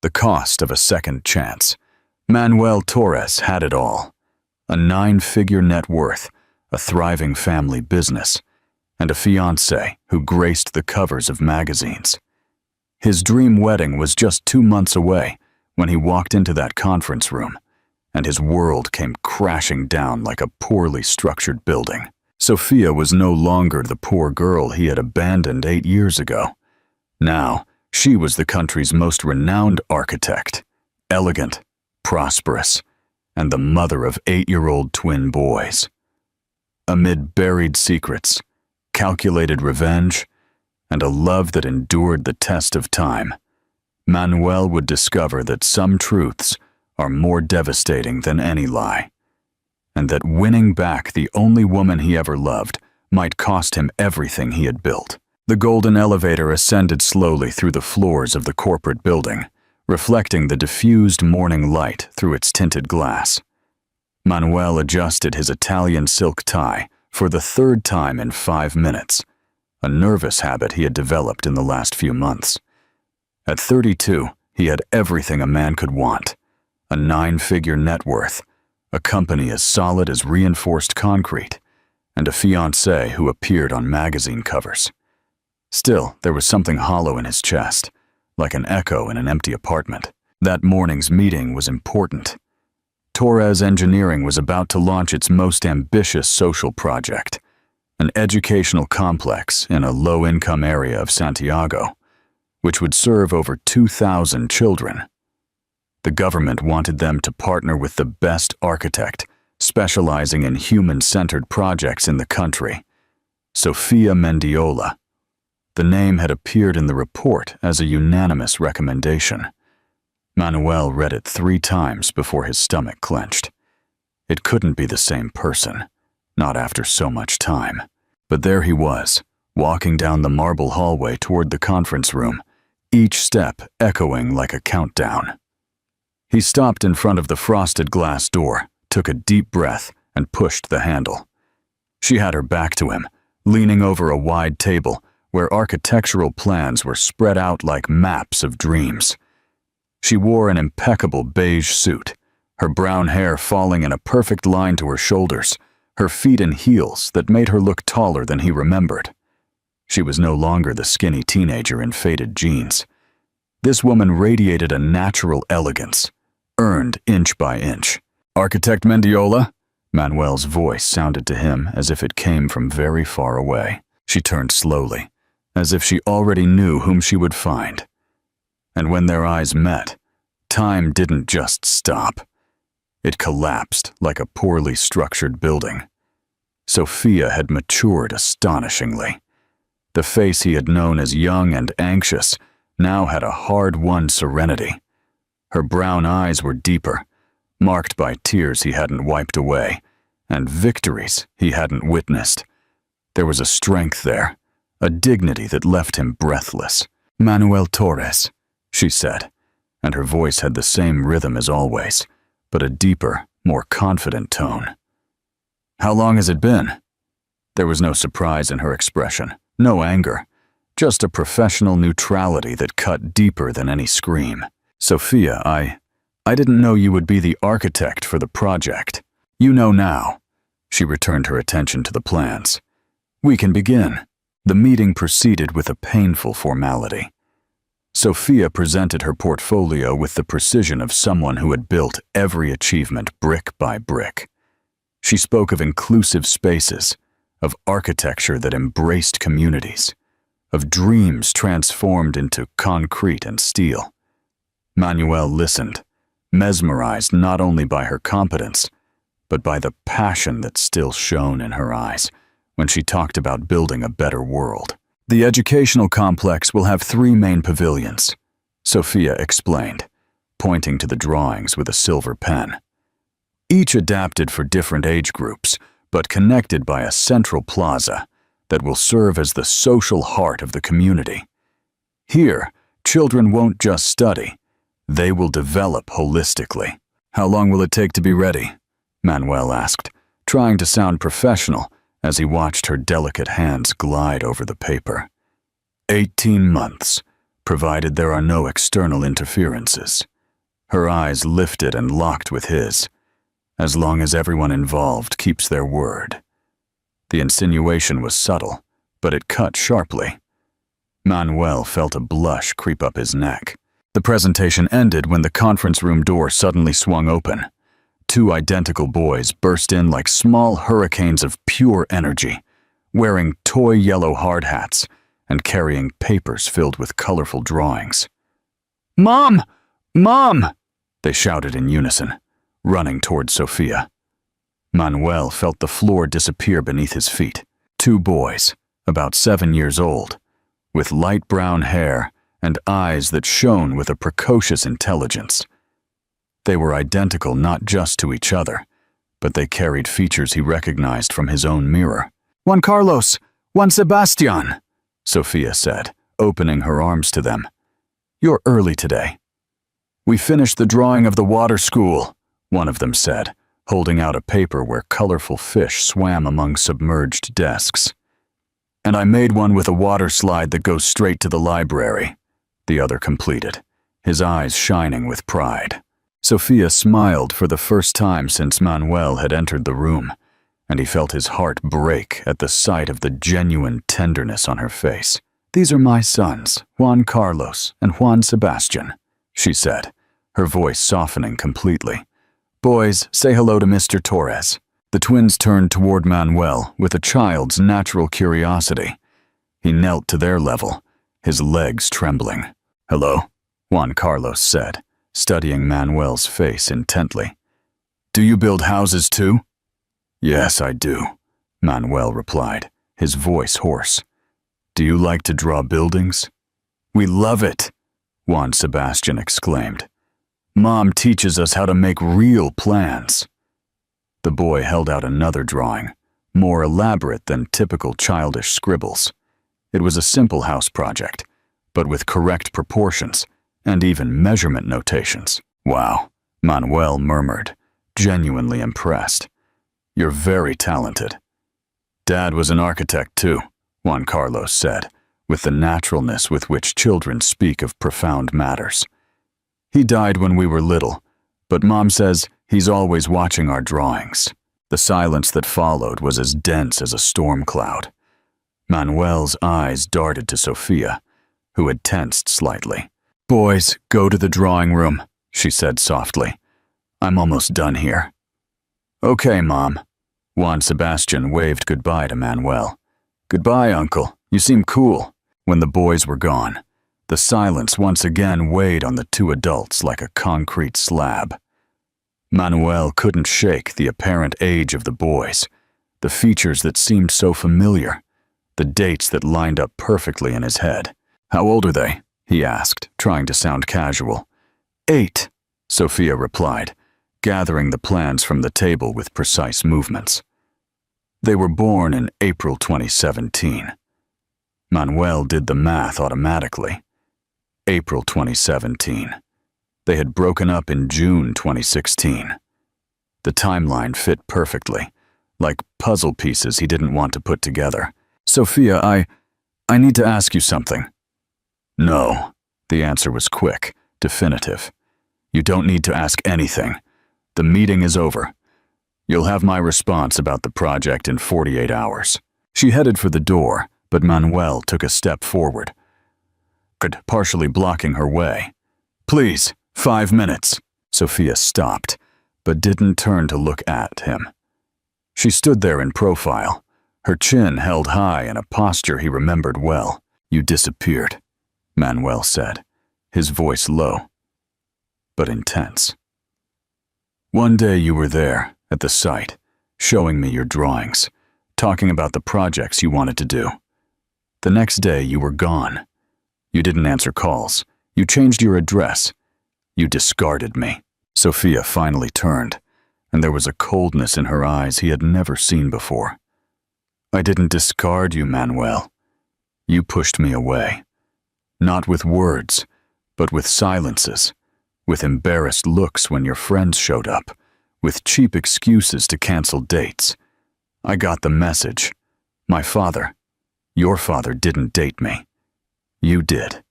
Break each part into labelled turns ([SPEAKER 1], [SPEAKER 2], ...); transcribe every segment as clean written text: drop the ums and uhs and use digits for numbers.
[SPEAKER 1] The cost of a second chance. Manuel Torres had it all. A 9-figure net worth, a thriving family business, and a fiancée who graced the covers of magazines. His dream wedding was just 2 months away when he walked into that conference room, and his world came crashing down like a poorly structured building. Sophia was no longer the poor girl he had abandoned 8 years ago. Now, she was the country's most renowned architect, elegant, prosperous, and the mother of 8-year-old twin boys. Amid buried secrets, calculated revenge, and a love that endured the test of time, Manuel would discover that some truths are more devastating than any lie, and that winning back the only woman he ever loved might cost him everything he had built. The golden elevator ascended slowly through the floors of the corporate building, reflecting the diffused morning light through its tinted glass. Manuel adjusted his Italian silk tie for the 3rd time in 5 minutes, a nervous habit he had developed in the last few months. At 32, he had everything a man could want: a 9-figure net worth, a company as solid as reinforced concrete, and a fiancée who appeared on magazine covers. Still, there was something hollow in his chest, like an echo in an empty apartment. That morning's meeting was important. Torres Engineering was about to launch its most ambitious social project, an educational complex in a low-income area of Santiago, which would serve over 2,000 children. The government wanted them to partner with the best architect, specializing in human-centered projects in the country, Sofia Mendiola. The name had appeared in the report as a unanimous recommendation. Manuel read it 3 times before his stomach clenched. It couldn't be the same person, not after so much time. But there he was, walking down the marble hallway toward the conference room, each step echoing like a countdown. He stopped in front of the frosted glass door, took a deep breath, and pushed the handle. She had her back to him, leaning over a wide table where architectural plans were spread out like maps of dreams. She wore an impeccable beige suit, her brown hair falling in a perfect line to her shoulders, her feet in heels that made her look taller than he remembered. She was no longer the skinny teenager in faded jeans. This woman radiated a natural elegance, earned inch by inch. "Architect Mendiola?" Manuel's voice sounded to him as if it came from very far away. She turned slowly, as if she already knew whom she would find. And when their eyes met, time didn't just stop. It collapsed like a poorly structured building. Sophia had matured astonishingly. The face he had known as young and anxious now had a hard-won serenity. Her brown eyes were deeper, marked by tears he hadn't wiped away, and victories he hadn't witnessed. There was a strength there, a dignity that left him breathless. "Manuel Torres," she said, and her voice had the same rhythm as always, but a deeper, more confident tone. "How long has it been?" There was no surprise in her expression, no anger, just a professional neutrality that cut deeper than any scream. "Sophia, I didn't know you would be the architect for the project. You know now." She returned her attention to the plans. "We can begin." The meeting proceeded with a painful formality. Sophia presented her portfolio with the precision of someone who had built every achievement brick by brick. She spoke of inclusive spaces, of architecture that embraced communities, of dreams transformed into concrete and steel. Manuel listened, mesmerized not only by her competence, but by the passion that still shone in her eyes when she talked about building a better world. "The educational complex will have 3 main pavilions," Sophia explained, pointing to the drawings with a silver pen. "Each adapted for different age groups, but connected by a central plaza that will serve as the social heart of the community. Here, children won't just study, they will develop holistically." "How long will it take to be ready?" Manuel asked, trying to sound professional as he watched her delicate hands glide over the paper. 18 months, provided there are no external interferences. Her eyes lifted and locked with his, as long as everyone involved keeps their word. The insinuation was subtle, but it cut sharply. Manuel felt a blush creep up his neck. The presentation ended when the conference room door suddenly swung open. Two identical boys burst in like small hurricanes of pure energy, wearing toy yellow hard hats and carrying papers filled with colorful drawings. "Mom! Mom!" they shouted in unison, running toward Sophia. Manuel felt the floor disappear beneath his feet. Two boys, about 7 years old, with light brown hair and eyes that shone with a precocious intelligence. They were identical not just to each other, but they carried features he recognized from his own mirror. "Juan Carlos! Juan Sebastian!" Sophia said, opening her arms to them. "You're early today." "We finished the drawing of the water school," one of them said, holding out a paper where colorful fish swam among submerged desks. "And I made one with a water slide that goes straight to the library," the other completed, his eyes shining with pride. Sophia smiled for the first time since Manuel had entered the room, and he felt his heart break at the sight of the genuine tenderness on her face. "These are my sons, Juan Carlos and Juan Sebastian," she said, her voice softening completely. "Boys, say hello to Mr. Torres." The twins turned toward Manuel with a child's natural curiosity. He knelt to their level, his legs trembling. "Hello," Juan Carlos said, studying Manuel's face intently. "Do you build houses too?" "Yes, I do," Manuel replied, his voice hoarse. "Do you like to draw buildings?" "We love it," Juan Sebastian exclaimed. "Mom teaches us how to make real plans." The boy held out another drawing, more elaborate than typical childish scribbles. It was a simple house project, but with correct proportions and even measurement notations. "Wow," Manuel murmured, genuinely impressed. "You're very talented." "Dad was an architect too," Juan Carlos said, with the naturalness with which children speak of profound matters. "He died when we were little, but Mom says he's always watching our drawings." The silence that followed was as dense as a storm cloud. Manuel's eyes darted to Sophia, who had tensed slightly. "Boys, go to the drawing room," she said softly. "I'm almost done here." "Okay, Mom." Juan Sebastian waved goodbye to Manuel. "Goodbye, Uncle. You seem cool." When the boys were gone, the silence once again weighed on the two adults like a concrete slab. Manuel couldn't shake the apparent age of the boys, the features that seemed so familiar, the dates that lined up perfectly in his head. "How old are they?" he asked, trying to sound casual. 8, Sophia replied, gathering the plans from the table with precise movements. "They were born in April 2017. Manuel did the math automatically. April 2017. They had broken up in June 2016. The timeline fit perfectly, like puzzle pieces he didn't want to put together. "Sophia, I need to ask you something." "No." The answer was quick, definitive. "You don't need to ask anything. The meeting is over. You'll have my response about the project in 48 hours. She headed for the door, but Manuel took a step forward, partially blocking her way. "Please, 5 minutes." Sophia stopped, but didn't turn to look at him. She stood there in profile, her chin held high in a posture he remembered well. "You disappeared," Manuel said, his voice low, but intense. "One day you were there, at the site, showing me your drawings, talking about the projects you wanted to do. The next day you were gone. You didn't answer calls. You changed your address. You discarded me." Sophia finally turned, and there was a coldness in her eyes he had never seen before. "I didn't discard you, Manuel. You pushed me away. Not with words, but with silences, with embarrassed looks when your friends showed up, with cheap excuses to cancel dates. I got the message. My father, your father didn't date me. You did."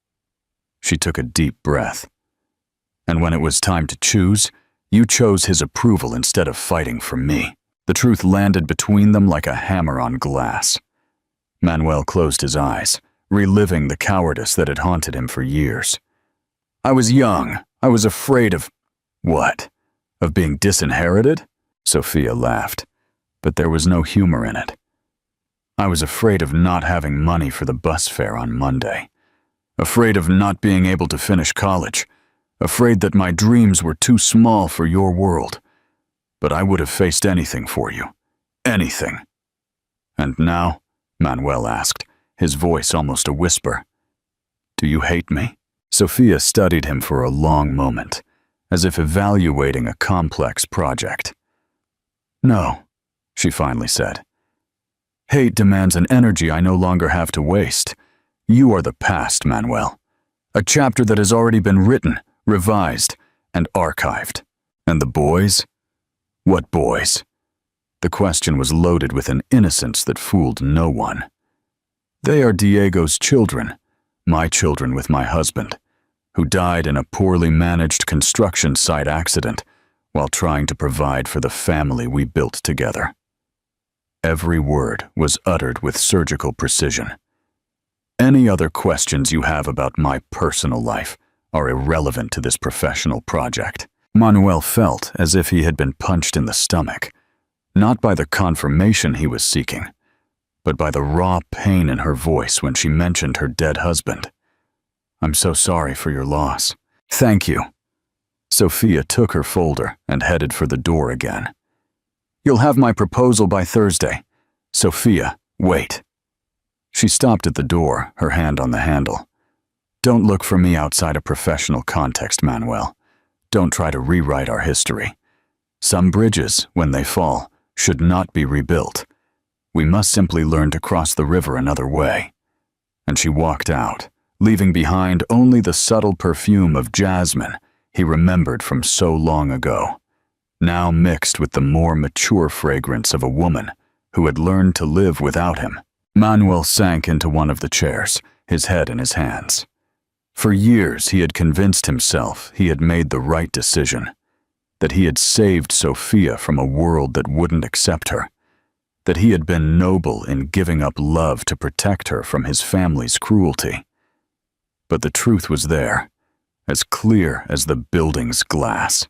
[SPEAKER 1] She took a deep breath. And when it was time to choose, you chose his approval instead of fighting for me. The truth landed between them like a hammer on glass. Manuel closed his eyes, reliving the cowardice that had haunted him for years. I was young. I was afraid of… What? Of being disinherited? Sophia laughed, but there was no humor in it. I was afraid of not having money for the bus fare on Monday. Afraid of not being able to finish college. Afraid that my dreams were too small for your world. But I would have faced anything for you. Anything. And now? Manuel asked, his voice almost a whisper. Do you hate me? Sophia studied him for a long moment, as if evaluating a complex project. No, she finally said. Hate demands an energy I no longer have to waste. You are the past, Manuel. A chapter that has already been written, revised, and archived. And the boys? What boys? The question was loaded with an innocence that fooled no one. They are Diego's children, my children with my husband, who died in a poorly managed construction site accident while trying to provide for the family we built together. Every word was uttered with surgical precision. Any other questions you have about my personal life are irrelevant to this professional project. Manuel felt as if he had been punched in the stomach, not by the confirmation he was seeking, but by the raw pain in her voice when she mentioned her dead husband. I'm so sorry for your loss. Thank you. Sophia took her folder and headed for the door again. You'll have my proposal by Thursday. Sophia, wait. She stopped at the door, her hand on the handle. Don't look for me outside a professional context, Manuel. Don't try to rewrite our history. Some bridges, when they fall, should not be rebuilt. We must simply learn to cross the river another way. And she walked out, leaving behind only the subtle perfume of jasmine he remembered from so long ago, now mixed with the more mature fragrance of a woman who had learned to live without him. Manuel sank into one of the chairs, his head in his hands. For years he had convinced himself he had made the right decision, that he had saved Sophia from a world that wouldn't accept her, that he had been noble in giving up love to protect her from his family's cruelty. But the truth was there, as clear as the building's glass.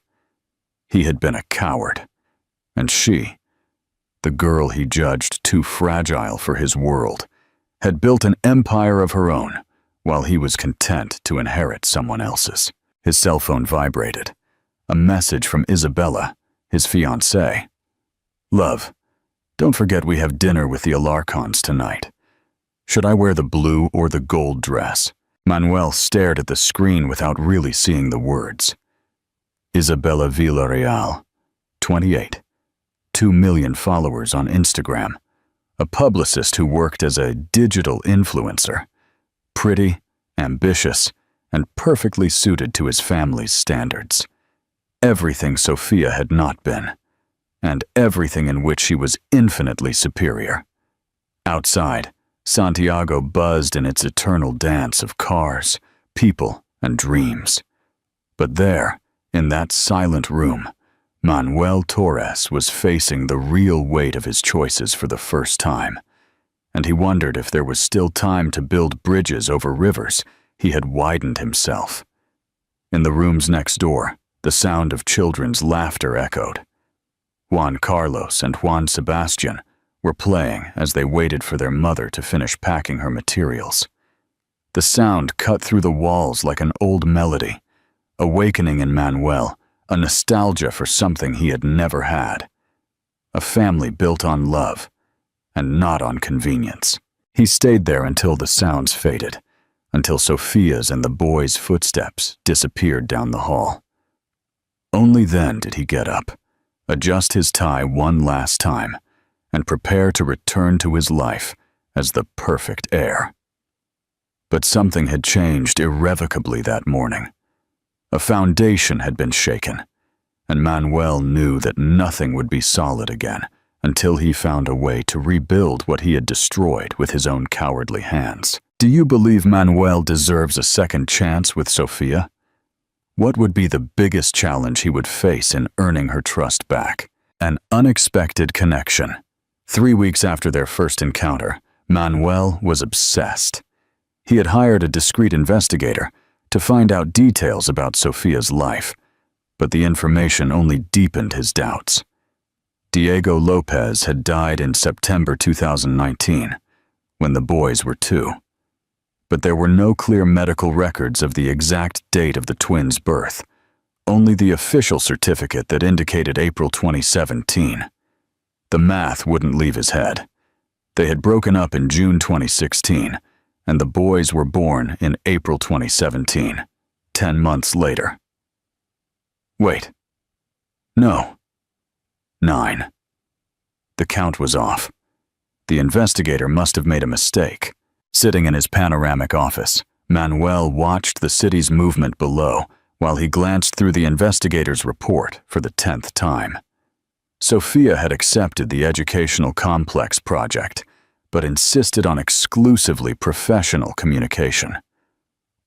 [SPEAKER 1] He had been a coward, and she, the girl he judged too fragile for his world, had built an empire of her own, while he was content to inherit someone else's. His cell phone vibrated. A message from Isabella, his fiancée. Love, don't forget we have dinner with the Alarcons tonight. Should I wear the blue or the gold dress? Manuel stared at the screen without really seeing the words. Isabella Villarreal, 28, 2 million followers on Instagram, a publicist who worked as a digital influencer, pretty, ambitious, and perfectly suited to his family's standards. Everything Sophia had not been, and everything in which she was infinitely superior. Outside, Santiago buzzed in its eternal dance of cars, people, and dreams. But there, in that silent room, Manuel Torres was facing the real weight of his choices for the first time, and he wondered if there was still time to build bridges over rivers he had widened himself. In the rooms next door, the sound of children's laughter echoed. Juan Carlos and Juan Sebastian were playing as they waited for their mother to finish packing her materials. The sound cut through the walls like an old melody, awakening in Manuel a nostalgia for something he had never had. A family built on love, and not on convenience. He stayed there until the sounds faded, until Sophia's and the boys' footsteps disappeared down the hall. Only then did he get up, adjust his tie one last time, and prepare to return to his life as the perfect heir. But something had changed irrevocably that morning. A foundation had been shaken, and Manuel knew that nothing would be solid again until he found a way to rebuild what he had destroyed with his own cowardly hands. Do you believe Manuel deserves a second chance with Sophia? What would be the biggest challenge he would face in earning her trust back? An unexpected connection. 3 weeks after their first encounter, Manuel was obsessed. He had hired a discreet investigator to find out details about Sophia's life, but the information only deepened his doubts. Diego Lopez had died in September 2019, when the boys were 2. But there were no clear medical records of the exact date of the twins' birth, only the official certificate that indicated April 2017. The math wouldn't leave his head. They had broken up in June 2016, and the boys were born in April 2017, 10 months later. Wait. No. 9. The count was off. The investigator must have made a mistake. Sitting in his panoramic office, Manuel watched the city's movement below while he glanced through the investigator's report for the 10th time. Sophia had accepted the educational complex project, but insisted on exclusively professional communication.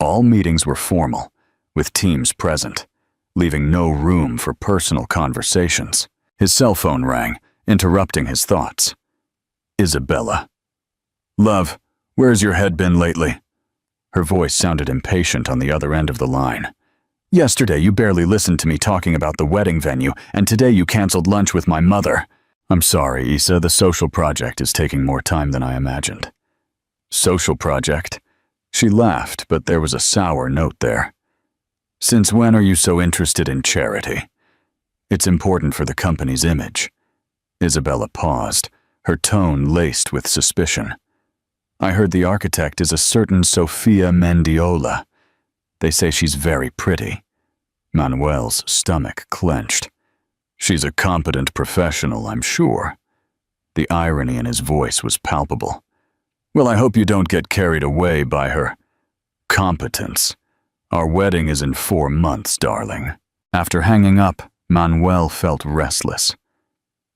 [SPEAKER 1] All meetings were formal, with teams present, leaving no room for personal conversations. His cell phone rang, interrupting his thoughts. Isabella. "Love, where's your head been lately?" Her voice sounded impatient on the other end of the line. "Yesterday you barely listened to me talking about the wedding venue, and today you canceled lunch with my mother." "I'm sorry, Issa, the social project is taking more time than I imagined." "Social project?" She laughed, but there was a sour note there. "Since when are you so interested in charity?" "It's important for the company's image." Isabella paused, her tone laced with suspicion. "I heard the architect is a certain Sofia Mendiola. They say she's very pretty." Manuel's stomach clenched. "She's a competent professional, I'm sure." The irony in his voice was palpable. "Well, I hope you don't get carried away by her competence. Our wedding is in 4 months, darling." After hanging up, Manuel felt restless.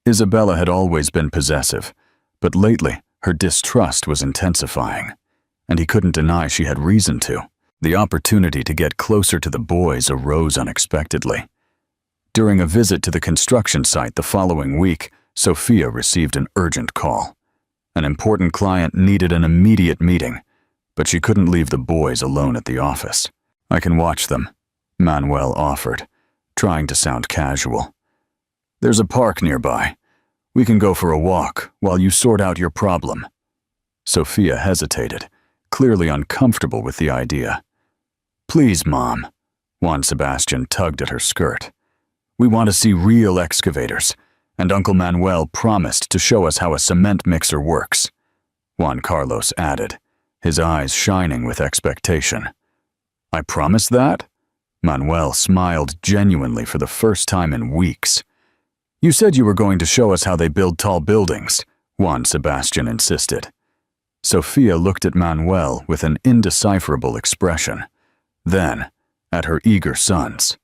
[SPEAKER 1] Isabella had always been possessive, but lately her distrust was intensifying, and he couldn't deny she had reason to. The opportunity to get closer to the boys arose unexpectedly. During a visit to the construction site the following week, Sophia received an urgent call. An important client needed an immediate meeting, but she couldn't leave the boys alone at the office. "I can watch them," Manuel offered, trying to sound casual. "There's a park nearby. We can go for a walk while you sort out your problem." Sophia hesitated, clearly uncomfortable with the idea. "Please, Mom." Juan Sebastian tugged at her skirt. "We want to see real excavators, and Uncle Manuel promised to show us how a cement mixer works." Juan Carlos added, his eyes shining with expectation. "I promised that?" Manuel smiled genuinely for the first time in weeks. "You said you were going to show us how they build tall buildings," Juan Sebastian insisted. Sophia looked at Manuel with an indecipherable expression. Then, at her eager sons.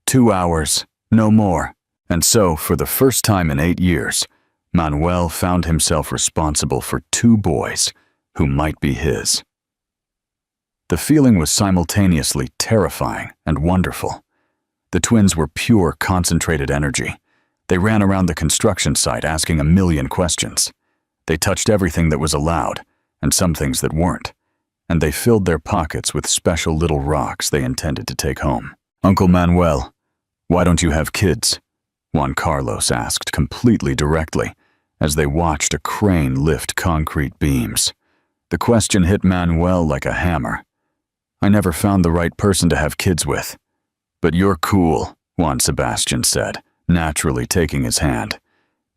[SPEAKER 1] 2 hours, no more. And so, for the first time in 8 years, Manuel found himself responsible for 2 boys who might be his. The feeling was simultaneously terrifying and wonderful. The twins were pure, concentrated energy. They ran around the construction site asking a million questions. They touched everything that was allowed, and some things that weren't. And they filled their pockets with special little rocks they intended to take home. "Uncle Manuel, why don't you have kids?" Juan Carlos asked completely directly, as they watched a crane lift concrete beams. The question hit Manuel like a hammer. "I never found the right person to have kids with." "But you're cool," Juan Sebastian said, naturally taking his hand.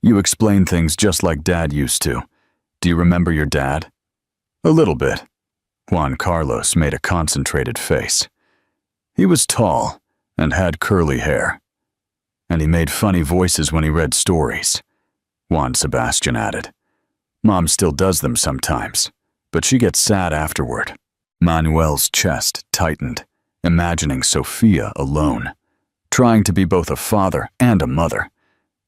[SPEAKER 1] "You explain things just like Dad used to. Do you remember your dad?" "A little bit." Juan Carlos made a concentrated face. "He was tall and had curly hair. And he made funny voices when he read stories," Juan Sebastian added. "Mom still does them sometimes, but she gets sad afterward." Manuel's chest tightened, imagining Sophia alone, trying to be both a father and a mother,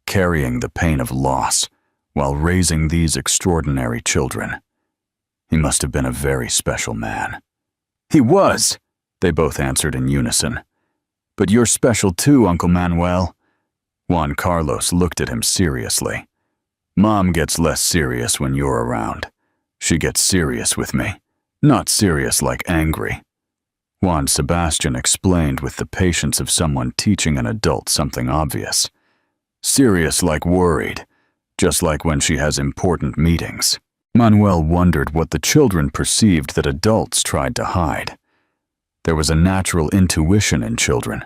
[SPEAKER 1] carrying the pain of loss while raising these extraordinary children. He must have been a very special man. He was, they both answered in unison. But you're special too, Uncle Manuel. Juan Carlos looked at him seriously. Mom gets less serious when you're around. She gets serious with me, not serious like angry. Juan Sebastian explained with the patience of someone teaching an adult something obvious. Serious like worried, just like when she has important meetings. Manuel wondered what the children perceived that adults tried to hide. There was a natural intuition in children,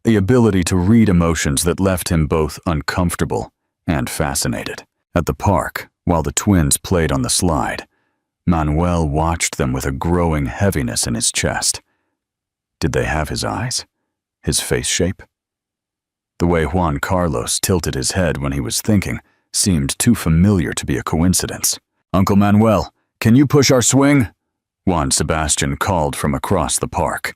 [SPEAKER 1] the ability to read emotions that left him both uncomfortable and fascinated. At the park, while the twins played on the slide, Manuel watched them with a growing heaviness in his chest. Did they have his eyes? His face shape? The way Juan Carlos tilted his head when he was thinking seemed too familiar to be a coincidence. Uncle Manuel, can you push our swing? Juan Sebastian called from across the park.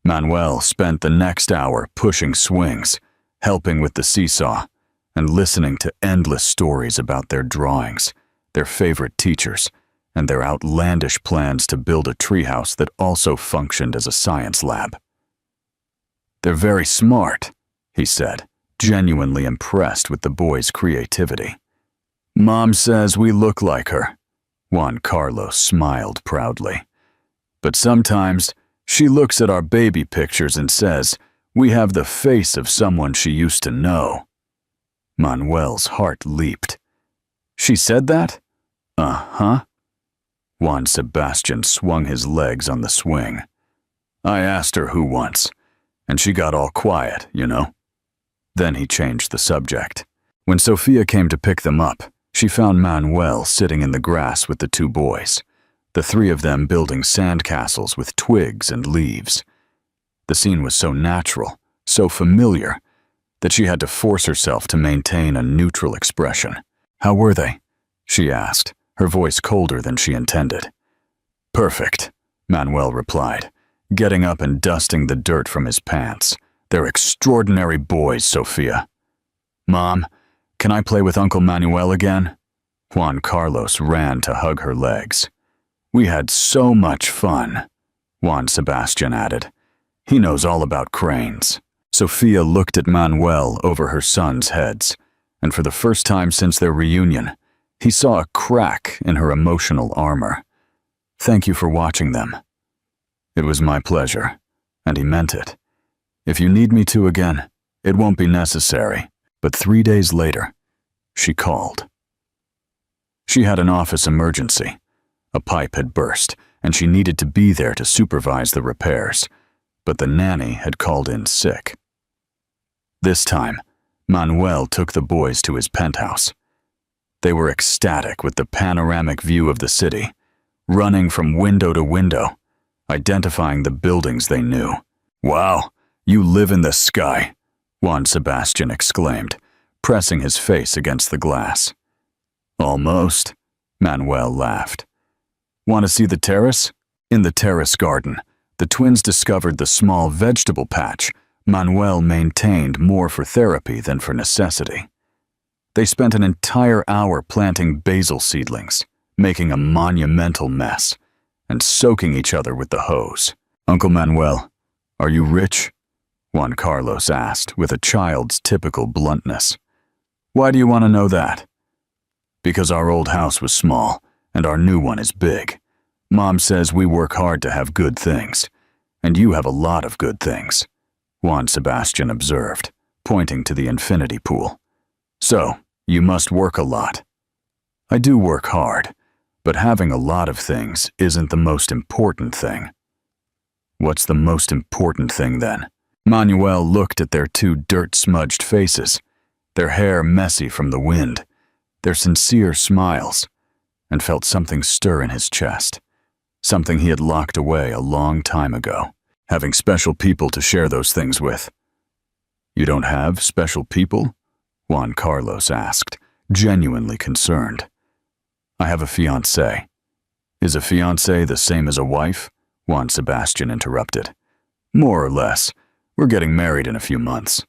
[SPEAKER 1] Manuel spent the next hour pushing swings, helping with the seesaw, and listening to endless stories about their drawings, their favorite teachers, and their outlandish plans to build a treehouse that also functioned as a science lab. They're very smart, he said, genuinely impressed with the boys' creativity. Mom says we look like her. Juan Carlos smiled proudly. But sometimes she looks at our baby pictures and says we have the face of someone she used to know. Manuel's heart leaped. She said that? Uh-huh. Juan Sebastian swung his legs on the swing. I asked her who once, and she got all quiet, you know. Then he changed the subject. When Sophia came to pick them up, she found Manuel sitting in the grass with the two boys, the three of them building sandcastles with twigs and leaves. The scene was so natural, so familiar, that she had to force herself to maintain a neutral expression. How were they? She asked, her voice colder than she intended. Perfect, Manuel replied, getting up and dusting the dirt from his pants. They're extraordinary boys, Sophia. Mom, can I play with Uncle Manuel again? Juan Carlos ran to hug her legs. We had so much fun, Juan Sebastian added. He knows all about cranes. Sophia looked at Manuel over her sons' heads, and for the first time since their reunion, he saw a crack in her emotional armor. Thank you for watching them. It was my pleasure, and he meant it. If you need me to again, it won't be necessary. But 3 days later, she called. She had an office emergency. A pipe had burst, and she needed to be there to supervise the repairs, but the nanny had called in sick. This time, Manuel took the boys to his penthouse. They were ecstatic with the panoramic view of the city, running from window to window, identifying the buildings they knew. Wow, you live in the sky, Juan Sebastian exclaimed, pressing his face against the glass. Almost, Manuel laughed. Want to see the terrace? In the terrace garden, the twins discovered the small vegetable patch Manuel maintained more for therapy than for necessity. They spent an entire hour planting basil seedlings, making a monumental mess, and soaking each other with the hose. Uncle Manuel, are you rich? Juan Carlos asked with a child's typical bluntness. Why do you want to know that? Because our old house was small, and our new one is big. Mom says we work hard to have good things, and you have a lot of good things, Juan Sebastian observed, pointing to the infinity pool. So, you must work a lot. I do work hard, but having a lot of things isn't the most important thing. What's the most important thing then? Manuel looked at their two dirt-smudged faces, their hair messy from the wind, their sincere smiles, and felt something stir in his chest, something he had locked away a long time ago, having special people to share those things with. You don't have special people? Juan Carlos asked, genuinely concerned. I have a fiancé. Is a fiancé the same as a wife? Juan Sebastian interrupted. More or less. We're getting married in a few months.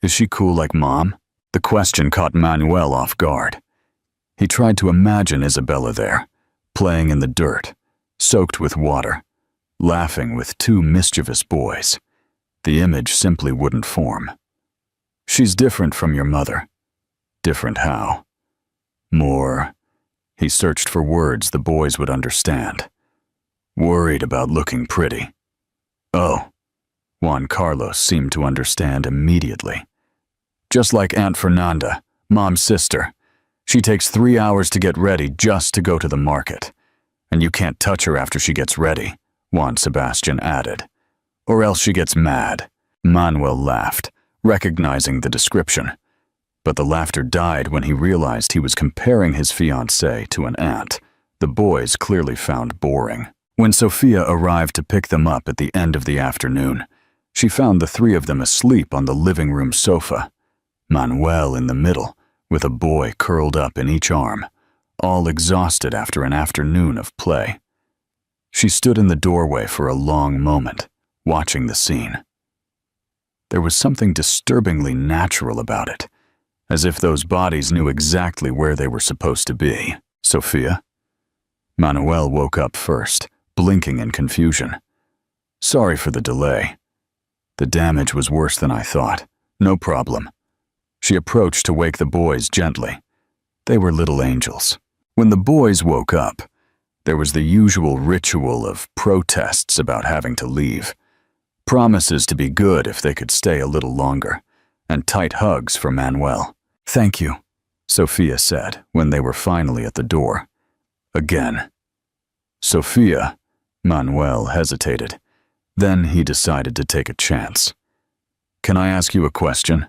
[SPEAKER 1] Is she cool like Mom? The question caught Manuel off guard. He tried to imagine Isabella there, playing in the dirt, soaked with water, laughing with two mischievous boys. The image simply wouldn't form. She's different from your mother. Different how? More. He searched for words the boys would understand. Worried about looking pretty. Oh. Juan Carlos seemed to understand immediately. Just like Aunt Fernanda, Mom's sister. She takes 3 hours to get ready just to go to the market. And you can't touch her after she gets ready, Juan Sebastian added. Or else she gets mad. Manuel laughed, recognizing the description. But the laughter died when he realized he was comparing his fiancée to an aunt the boys clearly found boring. When Sofia arrived to pick them up at the end of the afternoon, she found the three of them asleep on the living room sofa. Manuel in the middle, with a boy curled up in each arm, all exhausted after an afternoon of play. She stood in the doorway for a long moment, watching the scene. There was something disturbingly natural about it, as if those bodies knew exactly where they were supposed to be. Sofia? Manuel woke up first, blinking in confusion. Sorry for the delay. The damage was worse than I thought. No problem. She approached to wake the boys gently. They were little angels. When the boys woke up, there was the usual ritual of protests about having to leave. Promises to be good if they could stay a little longer, and tight hugs for Manuel. Thank you, Sofia said when they were finally at the door. Again. Sofia, Manuel hesitated. Then he decided to take a chance. Can I ask you a question?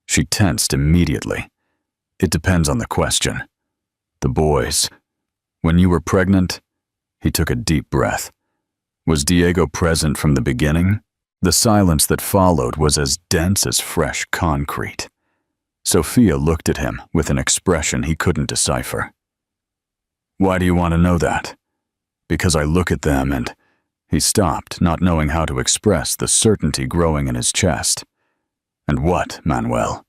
[SPEAKER 1] She tensed immediately. It depends on the question. The boys. When you were pregnant? He took a deep breath. Was Diego present from the beginning? The silence that followed was as dense as fresh concrete. Sofia looked at him with an expression he couldn't decipher. Why do you want to know that? Because I look at them and... He stopped, not knowing how to express the certainty growing in his chest. And what, Manuel?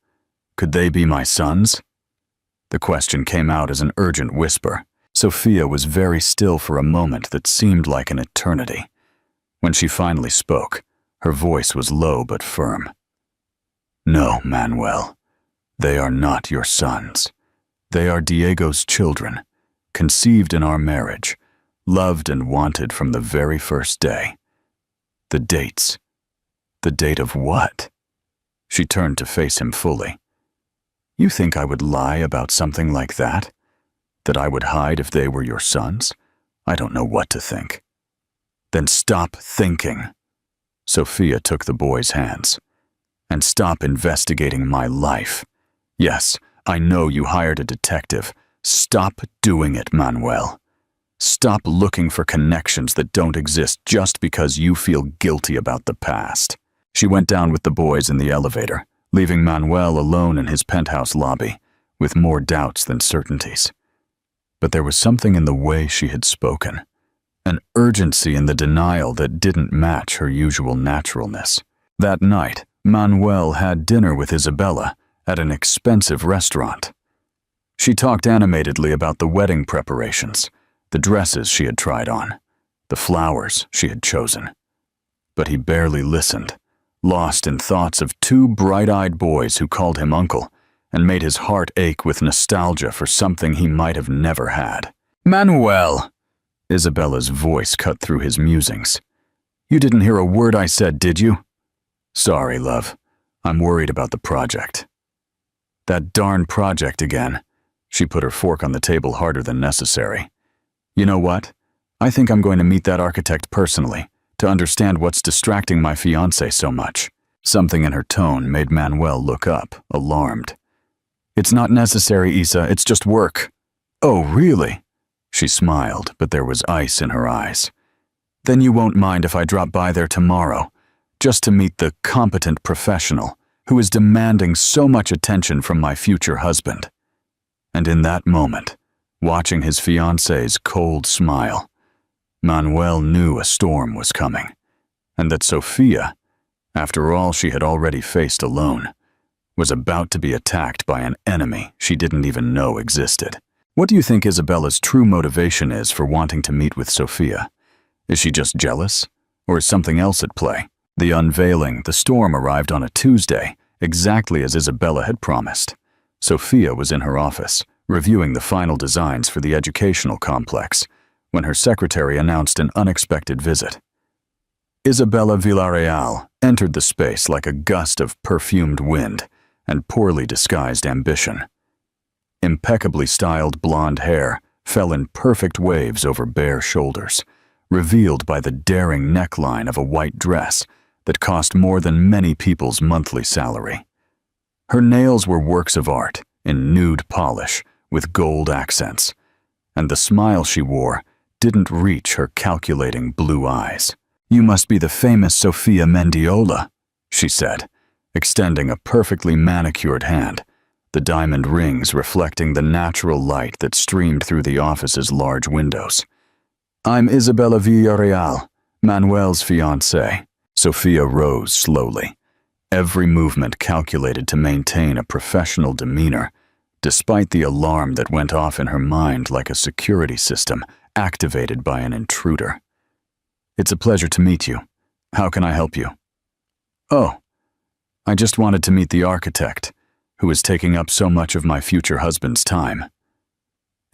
[SPEAKER 1] Could they be my sons? The question came out as an urgent whisper. Sofia was very still for a moment that seemed like an eternity. When she finally spoke, her voice was low but firm. No, Manuel. They are not your sons. They are Diego's children, conceived in our marriage, loved and wanted from the very first day. The dates. The date of what? She turned to face him fully. You think I would lie about something like that? That I would hide if they were your sons? I don't know what to think. Then stop thinking. Sofia took the boy's hands. And stop investigating my life. Yes, I know you hired a detective. Stop doing it, Manuel. Stop looking for connections that don't exist just because you feel guilty about the past. She went down with the boys in the elevator, leaving Manuel alone in his penthouse lobby, with more doubts than certainties. But there was something in the way she had spoken, an urgency in the denial that didn't match her usual naturalness. That night, Manuel had dinner with Isabella at an expensive restaurant. She talked animatedly about the wedding preparations, the dresses she had tried on, the flowers she had chosen. But he barely listened, lost in thoughts of two bright-eyed boys who called him uncle and made his heart ache with nostalgia for something he might have never had. Manuel! Isabella's voice cut through his musings. You didn't hear a word I said, did you? Sorry, love. I'm worried about the project. That darn project again. She put her fork on the table harder than necessary. You know what? I think I'm going to meet that architect personally, to understand what's distracting my fiancé so much. Something in her tone made Manuel look up, alarmed. It's not necessary, Isa, it's just work. Oh, really? She smiled, but there was ice in her eyes. Then you won't mind if I drop by there tomorrow, just to meet the competent professional who is demanding so much attention from my future husband. And in that moment, watching his fiancée's cold smile, Manuel knew a storm was coming, and that Sofia, after all she had already faced alone, was about to be attacked by an enemy she didn't even know existed. What do you think Isabella's true motivation is for wanting to meet with Sophia? Is she just jealous? Or is something else at play? The unveiling, the storm arrived on a Tuesday, exactly as Isabella had promised. Sophia was in her office, reviewing the final designs for the educational complex, when her secretary announced an unexpected visit. Isabella Villarreal entered the space like a gust of perfumed wind and poorly disguised ambition. Impeccably styled blonde hair fell in perfect waves over bare shoulders, revealed by the daring neckline of a white dress that cost more than many people's monthly salary. Her nails were works of art in nude polish with gold accents, and the smile she wore didn't reach her calculating blue eyes. "You must be the famous Sophia Mendiola," she said, extending a perfectly manicured hand, the diamond rings reflecting the natural light that streamed through the office's large windows. "I'm Isabella Villarreal, Manuel's fiancée." Sophia rose slowly, every movement calculated to maintain a professional demeanor, despite the alarm that went off in her mind like a security system activated by an intruder. "It's a pleasure to meet you. How can I help you?" "Oh, I just wanted to meet the architect, who is taking up so much of my future husband's time."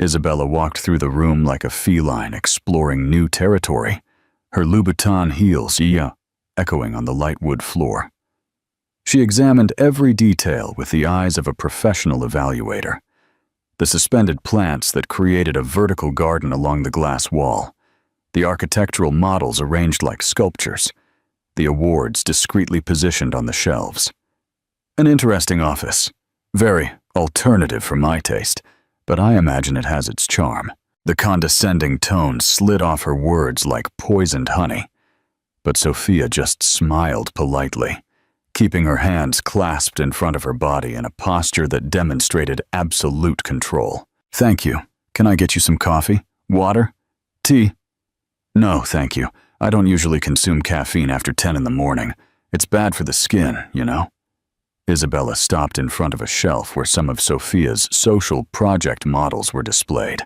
[SPEAKER 1] Isabella walked through the room like a feline exploring new territory, her Louboutin heels echoing on the light wood floor. She examined every detail with the eyes of a professional evaluator. The suspended plants that created a vertical garden along the glass wall, the architectural models arranged like sculptures, the awards discreetly positioned on the shelves. An interesting office, very alternative for my taste, but I imagine it has its charm. The condescending tone slid off her words like poisoned honey, but Sophia just smiled politely, keeping her hands clasped in front of her body in a posture that demonstrated absolute control. "Thank you. Can I get you some coffee? Water? Tea?" "No, thank you. I don't usually consume caffeine after 10 in the morning. It's bad for the skin, you know." Isabella stopped in front of a shelf where some of Sophia's social project models were displayed,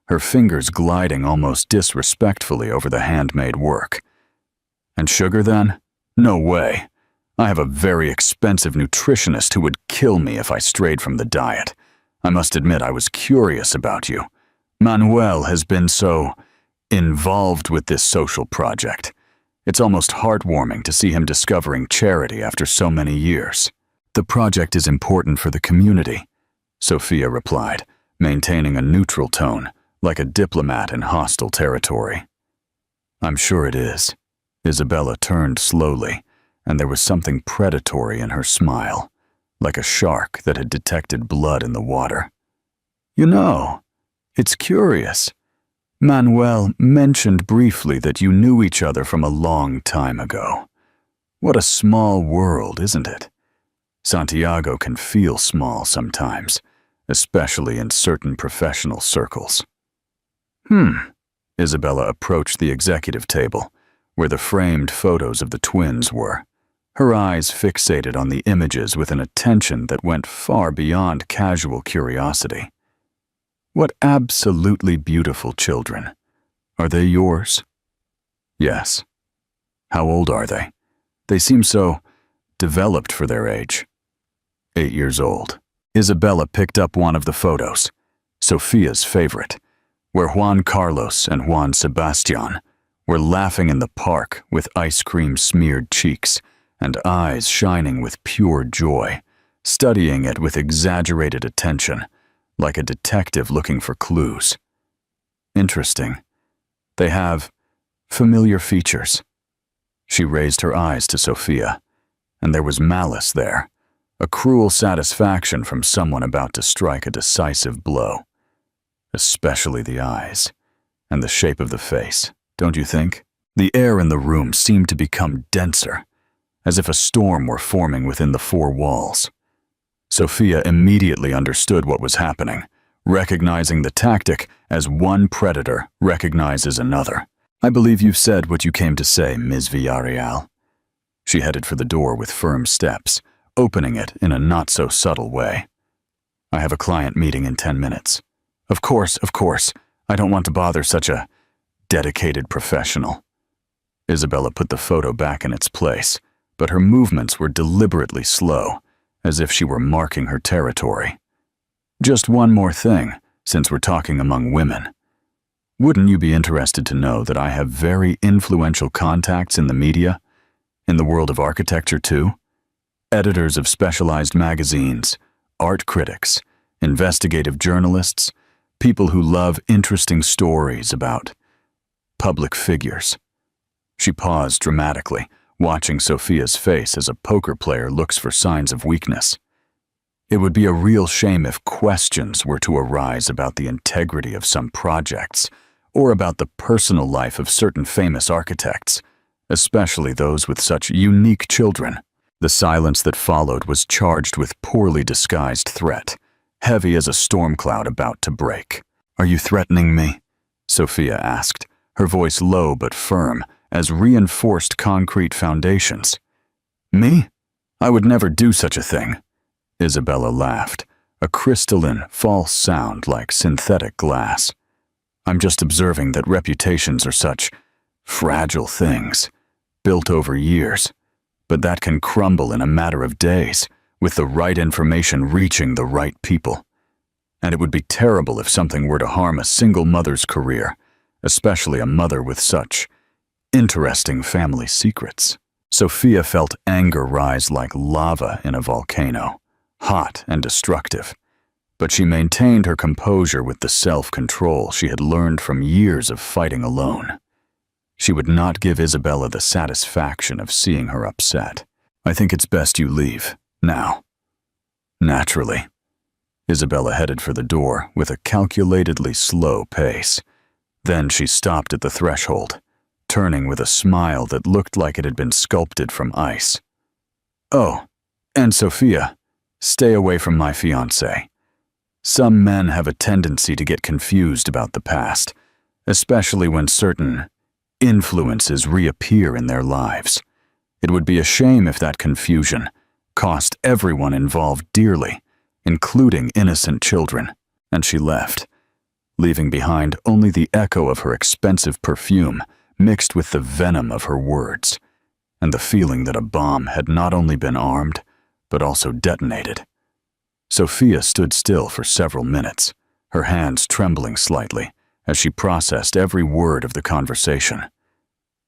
[SPEAKER 1] her fingers gliding almost disrespectfully over the handmade work. "And sugar, then? No way. I have a very expensive nutritionist who would kill me if I strayed from the diet. I must admit I was curious about you. Manuel has been so involved with this social project. It's almost heartwarming to see him discovering charity after so many years." "The project is important for the community," Sophia replied, maintaining a neutral tone, like a diplomat in hostile territory. "I'm sure it is." Isabella turned slowly, and there was something predatory in her smile, like a shark that had detected blood in the water. "You know, it's curious. Manuel mentioned briefly that you knew each other from a long time ago. What a small world, isn't it? Santiago can feel small sometimes, especially in certain professional circles." Isabella approached the executive table, where the framed photos of the twins were, her eyes fixated on the images with an attention that went far beyond casual curiosity. "What absolutely beautiful children. Are they yours?" "Yes." "How old are they? They seem so developed for their age." 8 years old. Isabella picked up one of the photos, Sophia's favorite, where Juan Carlos and Juan Sebastian were laughing in the park with ice cream-smeared cheeks and eyes shining with pure joy, studying it with exaggerated attention, like a detective looking for clues. "Interesting. They have familiar features." She raised her eyes to Sophia, and there was malice there, a cruel satisfaction from someone about to strike a decisive blow. Especially the eyes, and the shape of the face, don't you think? The air in the room seemed to become denser, as if a storm were forming within the four walls. Sophia immediately understood what was happening, recognizing the tactic as one predator recognizes another. "I believe you've said what you came to say, Ms. Villarreal." She headed for the door with firm steps, opening it in a not-so-subtle way. "I have a client meeting in 10 minutes. Of course. I don't want to bother such a dedicated professional." Isabella put the photo back in its place, but her movements were deliberately slow, as if she were marking her territory. "Just one more thing, since we're talking among women. Wouldn't you be interested to know that I have very influential contacts in the media, in the world of architecture too? Editors of specialized magazines, art critics, investigative journalists, people who love interesting stories about public figures." She paused dramatically, watching Sophia's face as a poker player looks for signs of weakness. It would be a real shame if questions were to arise about the integrity of some projects or about the personal life of certain famous architects, especially those with such unique children. The silence that followed was charged with poorly disguised threat, heavy as a storm cloud about to break. "Are you threatening me?" Sophia asked, her voice low but firm as reinforced concrete foundations. "Me? I would never do such a thing." Isabella laughed, a crystalline, false sound like synthetic glass. "I'm just observing that reputations are such fragile things, built over years, but that can crumble in a matter of days, with the right information reaching the right people. And it would be terrible if something were to harm a single mother's career, especially a mother with such interesting family secrets." Sophia felt anger rise like lava in a volcano, hot and destructive, but she maintained her composure with the self-control she had learned from years of fighting alone. She would not give Isabella the satisfaction of seeing her upset. "I think it's best you leave, now." Naturally. Isabella headed for the door with a calculatedly slow pace. Then she stopped at the threshold, turning with a smile that looked like it had been sculpted from ice. "Oh, and Sophia, stay away from my fiancé. Some men have a tendency to get confused about the past, especially when certain influences reappear in their lives. It would be a shame if that confusion cost everyone involved dearly, including innocent children." And she left, leaving behind only the echo of her expensive perfume mixed with the venom of her words, and the feeling that a bomb had not only been armed, but also detonated. Sophia stood still for several minutes, her hands trembling slightly as she processed every word of the conversation.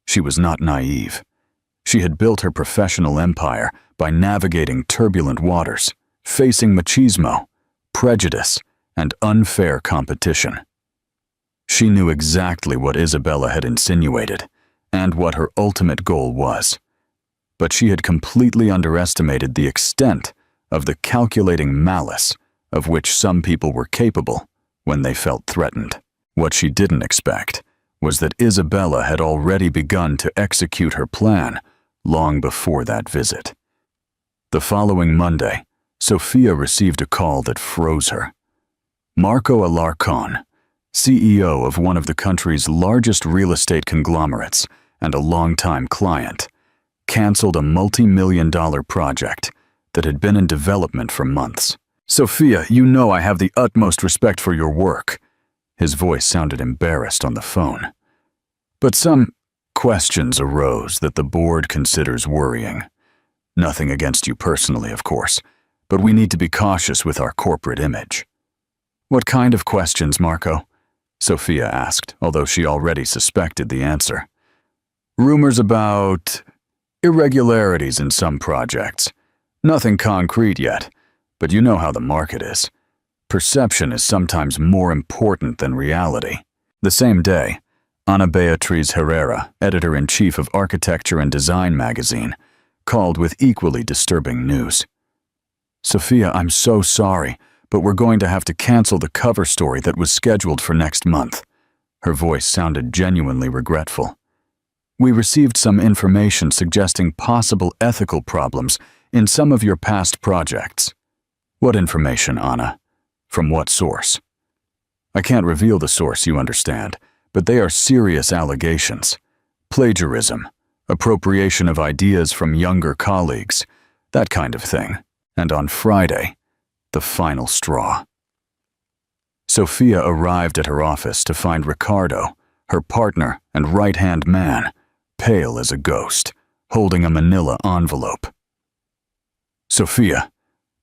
[SPEAKER 1] She was not naive. She had built her professional empire by navigating turbulent waters, facing machismo, prejudice, and unfair competition. She knew exactly what Isabella had insinuated and what her ultimate goal was, but she had completely underestimated the extent of the calculating malice of which some people were capable when they felt threatened. What she didn't expect was that Isabella had already begun to execute her plan long before that visit. The following Monday, Sophia received a call that froze her. Marco Alarcon, CEO of one of the country's largest real estate conglomerates and a longtime client, canceled a multi-million-dollar project that had been in development for months. "Sophia, you know I have the utmost respect for your work." His voice sounded embarrassed on the phone. "But some questions arose that the board considers worrying. Nothing against you personally, of course, but we need to be cautious with our corporate image." "What kind of questions, Marco?" Sophia asked, although she already suspected the answer. "Rumors about irregularities in some projects. Nothing concrete yet, but you know how the market is. Perception is sometimes more important than reality." The same day, Ana Beatriz Herrera, editor-in-chief of Architecture and Design magazine, called with equally disturbing news. "Sophia, I'm so sorry, but we're going to have to cancel the cover story that was scheduled for next month." Her voice sounded genuinely regretful. "We received some information suggesting possible ethical problems in some of your past projects." "What information, Anna? From what source?" "I can't reveal the source, you understand, but they are serious allegations. Plagiarism, appropriation of ideas from younger colleagues, that kind of thing. And on Friday, the final straw." Sophia arrived at her office to find Ricardo, her partner and right-hand man, pale as a ghost, holding a manila envelope. "Sophia,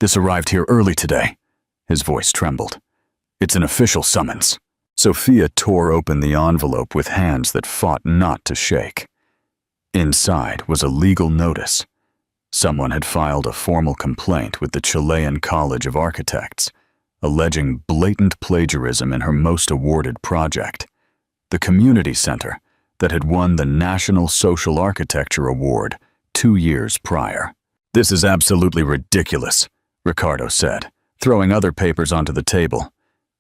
[SPEAKER 1] this arrived here early today." His voice trembled. "It's an official summons." Sophia tore open the envelope with hands that fought not to shake. Inside was a legal notice. Someone had filed a formal complaint with the Chilean College of Architects, alleging blatant plagiarism in her most awarded project, the community center that had won the National Social Architecture Award 2 years prior. "This is absolutely ridiculous," Ricardo said, throwing other papers onto the table.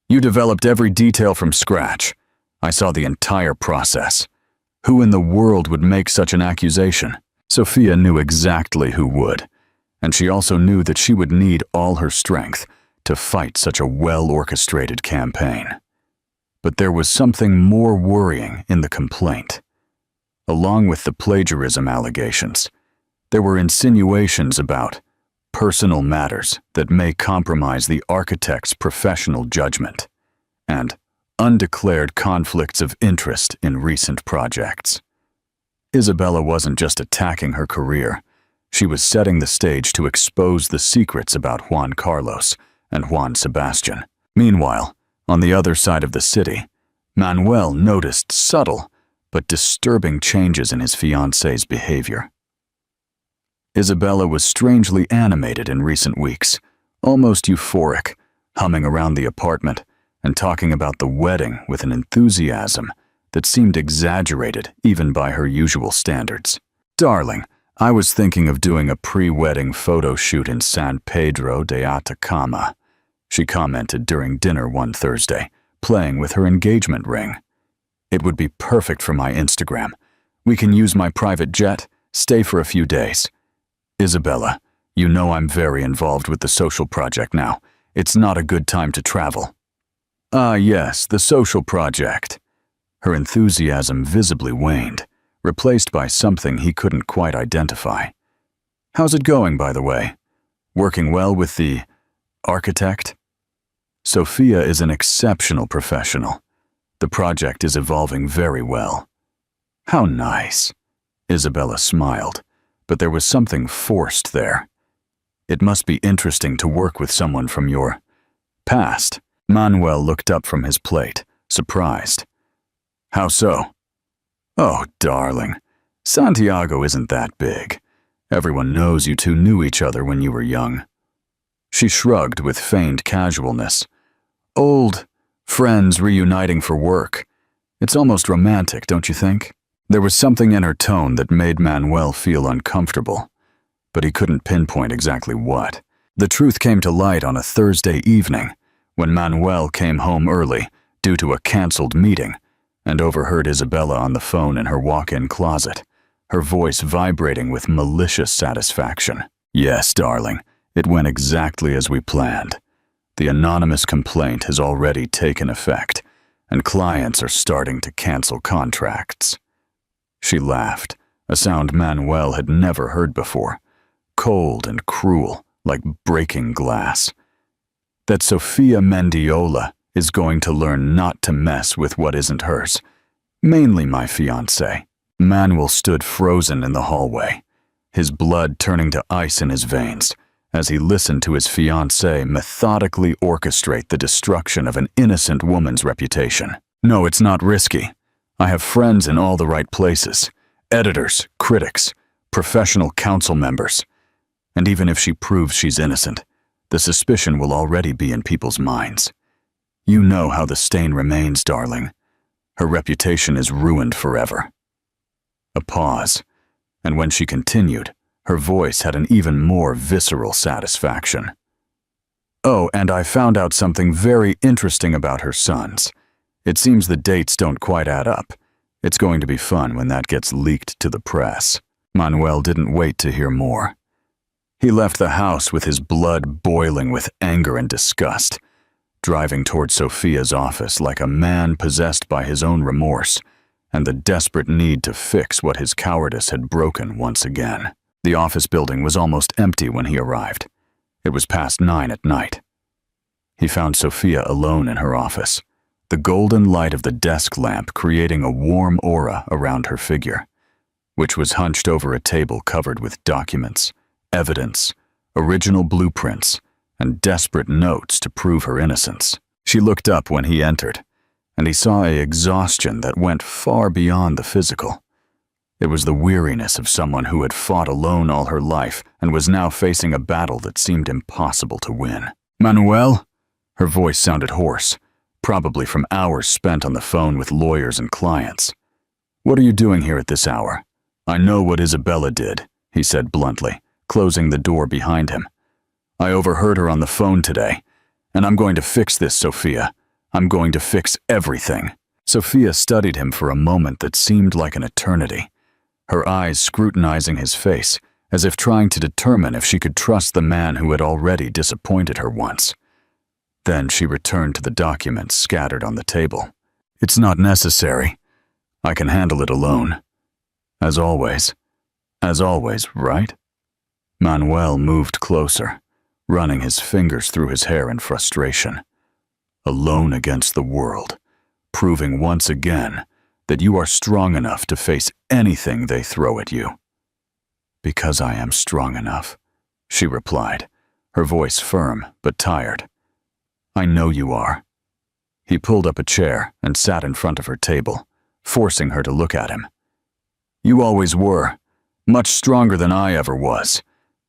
[SPEAKER 1] "You developed every detail from scratch. I saw the entire process. Who in the world would make such an accusation?" Sophia knew exactly who would, and she also knew that she would need all her strength to fight such a well-orchestrated campaign. But there was something more worrying in the complaint. Along with the plagiarism allegations, there were insinuations about personal matters that may compromise the architect's professional judgment, and undeclared conflicts of interest in recent projects. Isabella wasn't just attacking her career, she was setting the stage to expose the secrets about Juan Carlos and Juan Sebastian. Meanwhile, on the other side of the city, Manuel noticed subtle but disturbing changes in his fiancée's behavior. Isabella was strangely animated in recent weeks, almost euphoric, humming around the apartment and talking about the wedding with an enthusiasm that seemed exaggerated even by her usual standards. "Darling, I was thinking of doing a pre-wedding photo shoot in San Pedro de Atacama," she commented during dinner one Thursday, playing with her engagement ring. "It would be perfect for my Instagram. We can use my private jet, stay for a few days. Isabella, you know I'm very involved with the social project now. It's not a good time to travel." "Ah, yes, the social project." Her enthusiasm visibly waned, replaced by something he couldn't quite identify. "How's it going, by the way? Working well with the architect?" "Sophia is an exceptional professional. The project is evolving very well." "How nice." Isabella smiled, but there was something forced there. "It must be interesting to work with someone from your past." Manuel looked up from his plate, surprised. "How so?" "Oh, darling, Santiago isn't that big. Everyone knows you two knew each other when you were young." She shrugged with feigned casualness. "Old friends reuniting for work. It's almost romantic, don't you think?" There was something in her tone that made Manuel feel uncomfortable, but he couldn't pinpoint exactly what. The truth came to light on a Thursday evening, when Manuel came home early due to a canceled meeting and overheard Isabella on the phone in her walk-in closet, her voice vibrating with malicious satisfaction. "Yes, darling, it went exactly as we planned. The anonymous complaint has already taken effect, and clients are starting to cancel contracts." She laughed, a sound Manuel had never heard before, cold and cruel, like breaking glass. "That Sophia Mendiola is going to learn not to mess with what isn't hers, mainly my fiancé." Manuel stood frozen in the hallway, his blood turning to ice in his veins as he listened to his fiancé methodically orchestrate the destruction of an innocent woman's reputation. "No, it's not risky. I have friends in all the right places, editors, critics, professional council members. And even if she proves she's innocent, the suspicion will already be in people's minds. You know how the stain remains, darling. Her reputation is ruined forever." A pause, and when she continued, her voice had an even more visceral satisfaction. "Oh, and I found out something very interesting about her sons. It seems the dates don't quite add up. It's going to be fun when that gets leaked to the press." Manuel didn't wait to hear more. He left the house with his blood boiling with anger and disgust, driving toward Sophia's office like a man possessed by his own remorse and the desperate need to fix what his cowardice had broken once again. The office building was almost empty when he arrived. It was past 9 at night. he found Sophia alone in her office, the golden light of the desk lamp creating a warm aura around her figure, which was hunched over a table covered with documents, evidence, original blueprints, and desperate notes to prove her innocence. She looked up when he entered, and he saw an exhaustion that went far beyond the physical. It was the weariness of someone who had fought alone all her life and was now facing a battle that seemed impossible to win. "Manuel?" Her voice sounded hoarse, probably from hours spent on the phone with lawyers and clients. "What are you doing here at this hour?" "I know what Isabella did," he said bluntly, closing the door behind him. "I overheard her on the phone today, and I'm going to fix this, Sophia. I'm going to fix everything." Sophia studied him for a moment that seemed like an eternity, her eyes scrutinizing his face, as if trying to determine if she could trust the man who had already disappointed her once. Then she returned to the documents scattered on the table. "It's not necessary. I can handle it alone. As always, right?" Manuel moved closer, running his fingers through his hair in frustration. "Alone against the world, proving once again that you are strong enough to face anything they throw at you." "Because I am strong enough," she replied, her voice firm but tired. "I know you are." He pulled up a chair and sat in front of her table, forcing her to look at him. "You always were, much stronger than I ever was.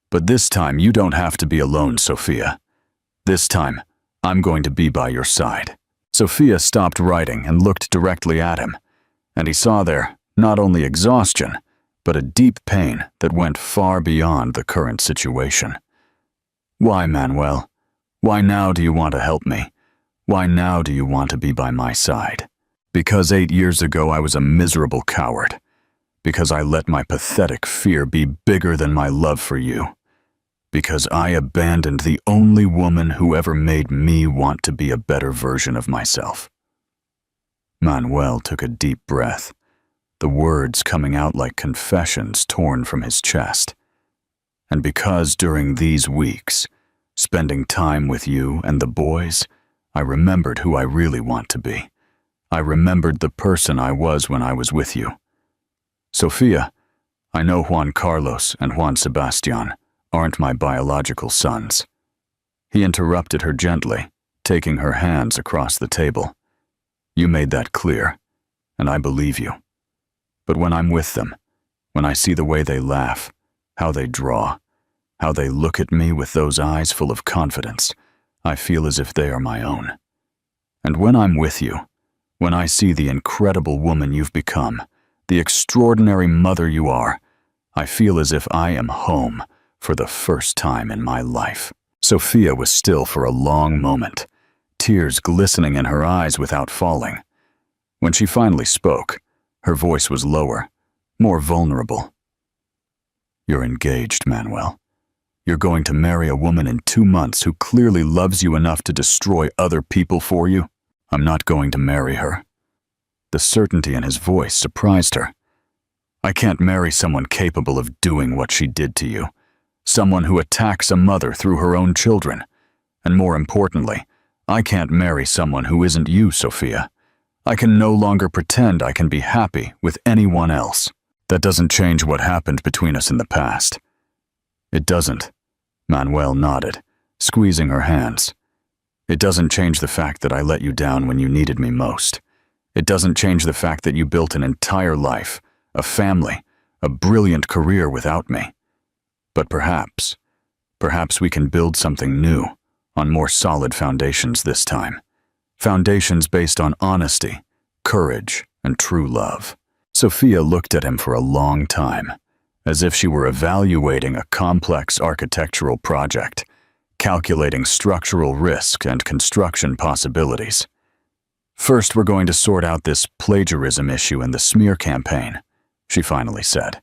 [SPEAKER 1] But this time you don't have to be alone, Sophia. This time, I'm going to be by your side." Sophia stopped writing and looked directly at him, and he saw there not only exhaustion, but a deep pain that went far beyond the current situation. "Why, Manuel? Why now do you want to help me? Why now do you want to be by my side?" "Because 8 years ago I was a miserable coward. Because I let my pathetic fear be bigger than my love for you. Because I abandoned the only woman who ever made me want to be a better version of myself." Manuel took a deep breath, the words coming out like confessions torn from his chest. "And because during these weeks, spending time with you and the boys, I remembered who I really want to be. I remembered the person I was when I was with you. Sophia, I know Juan Carlos and Juan Sebastian aren't my biological sons." He interrupted her gently, taking her hands across the table. "You made that clear, and I believe you. But when I'm with them, when I see the way they laugh, how they draw, how they look at me with those eyes full of confidence, I feel as if they are my own. And when I'm with you, when I see the incredible woman you've become, the extraordinary mother you are, I feel as if I am home for the first time in my life." Sophia was still for a long moment, tears glistening in her eyes without falling. When she finally spoke, her voice was lower, more vulnerable. "You're engaged, Manuel. You're going to marry a woman in 2 months who clearly loves you enough to destroy other people for you. I'm not going to marry her." The certainty in his voice surprised her. "I can't marry someone capable of doing what she did to you. Someone who attacks a mother through her own children. And more importantly, I can't marry someone who isn't you, Sophia. I can no longer pretend I can be happy with anyone else. That doesn't change what happened between us in the past." "It doesn't," Manuel nodded, squeezing her hands. "It doesn't change the fact that I let you down when you needed me most. It doesn't change the fact that you built an entire life, a family, a brilliant career without me. But perhaps we can build something new, on more solid foundations this time. Foundations based on honesty, courage, and true love." Sophia looked at him for a long time, as if she were evaluating a complex architectural project, calculating structural risk and construction possibilities. "First, we're going to sort out this plagiarism issue in the smear campaign," she finally said.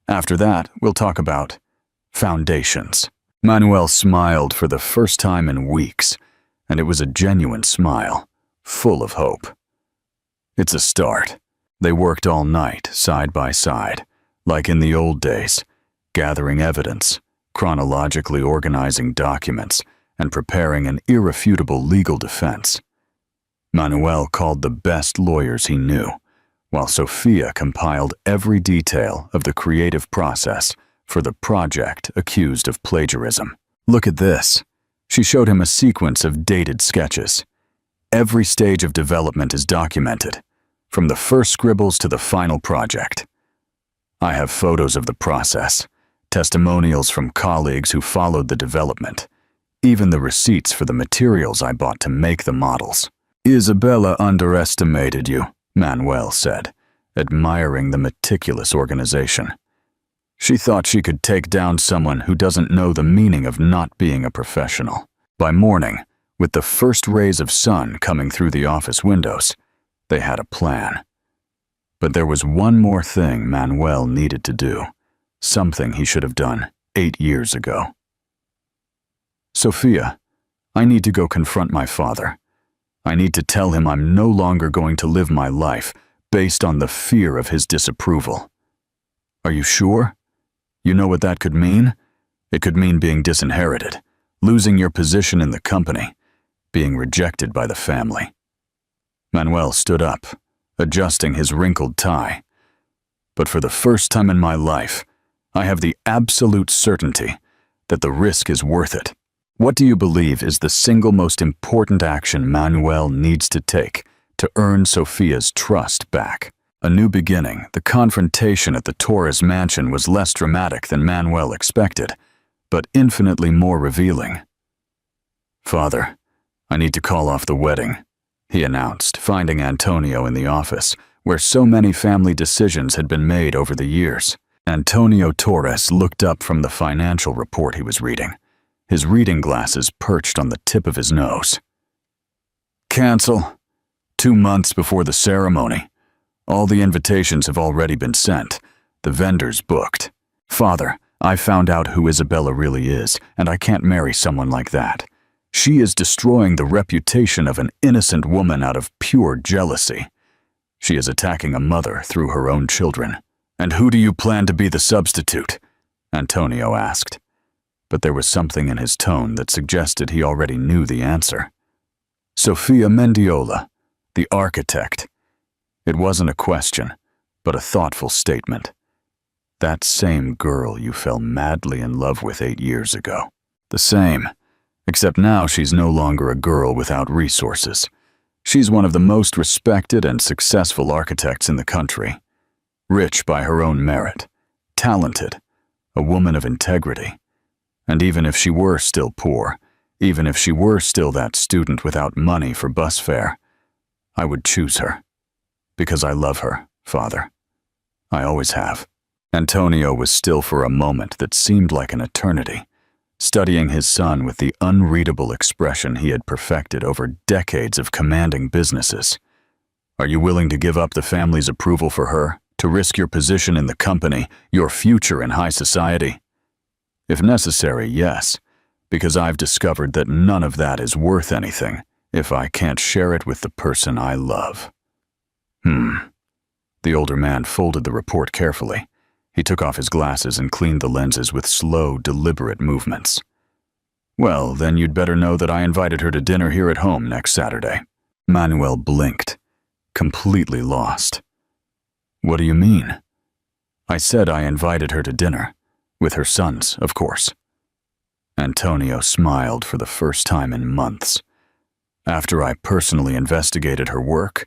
[SPEAKER 1] "After that, we'll talk about foundations." Manuel smiled for the first time in weeks, and it was a genuine smile, full of hope. "It's a start." They worked all night, side by side, like in the old days, gathering evidence, chronologically organizing documents, and preparing an irrefutable legal defense. Manuel called the best lawyers he knew, while Sophia compiled every detail of the creative process for the project accused of plagiarism. "Look at this." She showed him a sequence of dated sketches. Every stage of development is documented, from the first scribbles to the final project. I have photos of the process, testimonials from colleagues who followed the development, even the receipts for the materials I bought to make the models. "Isabella underestimated you," Manuel said, admiring the meticulous organization. "She thought she could take down someone who doesn't know the meaning of not being a professional." By morning, with the first rays of sun coming through the office windows, they had a plan. But there was one more thing Manuel needed to do, something he should have done 8 years ago. "Sophia, I need to go confront my father. I need to tell him I'm no longer going to live my life based on the fear of his disapproval." "Are you sure? You know what that could mean? It could mean being disinherited, losing your position in the company, being rejected by the family." Manuel stood up, adjusting his wrinkled tie. "But for the first time in my life, I have the absolute certainty that the risk is worth it." What do you believe is the single most important action Manuel needs to take to earn Sophia's trust back? A new beginning, the confrontation at the Torres mansion was less dramatic than Manuel expected, but infinitely more revealing. "Father, I need to call off the wedding," he announced, finding Antonio in the office, where so many family decisions had been made over the years. Antonio Torres looked up from the financial report he was reading, his reading glasses perched on the tip of his nose. "Cancel. 2 months before the ceremony. All the invitations have already been sent. The vendors booked. Father, I found out who Isabella really is, and I can't marry someone like that. She is destroying the reputation of an innocent woman out of pure jealousy. She is attacking a mother through her own children." "And who do you plan to be the substitute?" Antonio asked. But there was something in his tone that suggested he already knew the answer. "Sofia Mendiola, the architect." It wasn't a question, but a thoughtful statement. "That same girl you fell madly in love with 8 years ago. The same, except now she's no longer a girl without resources. She's one of the most respected and successful architects in the country. Rich by her own merit, talented, a woman of integrity. And even if she were still poor, even if she were still that student without money for bus fare, I would choose her. Because I love her, Father. I always have." Antonio was still for a moment that seemed like an eternity, studying his son with the unreadable expression he had perfected over decades of commanding businesses. "Are you willing to give up the family's approval for her, to risk your position in the company, your future in high society?" "If necessary, yes, because I've discovered that none of that is worth anything if I can't share it with the person I love." The older man folded the report carefully. He took off his glasses and cleaned the lenses with slow, deliberate movements. "Well, then you'd better know that I invited her to dinner here at home next Saturday." Manuel blinked, completely lost. "What do you mean?" "I said I invited her to dinner. With her sons, of course." Antonio smiled for the first time in months. "After I personally investigated her work,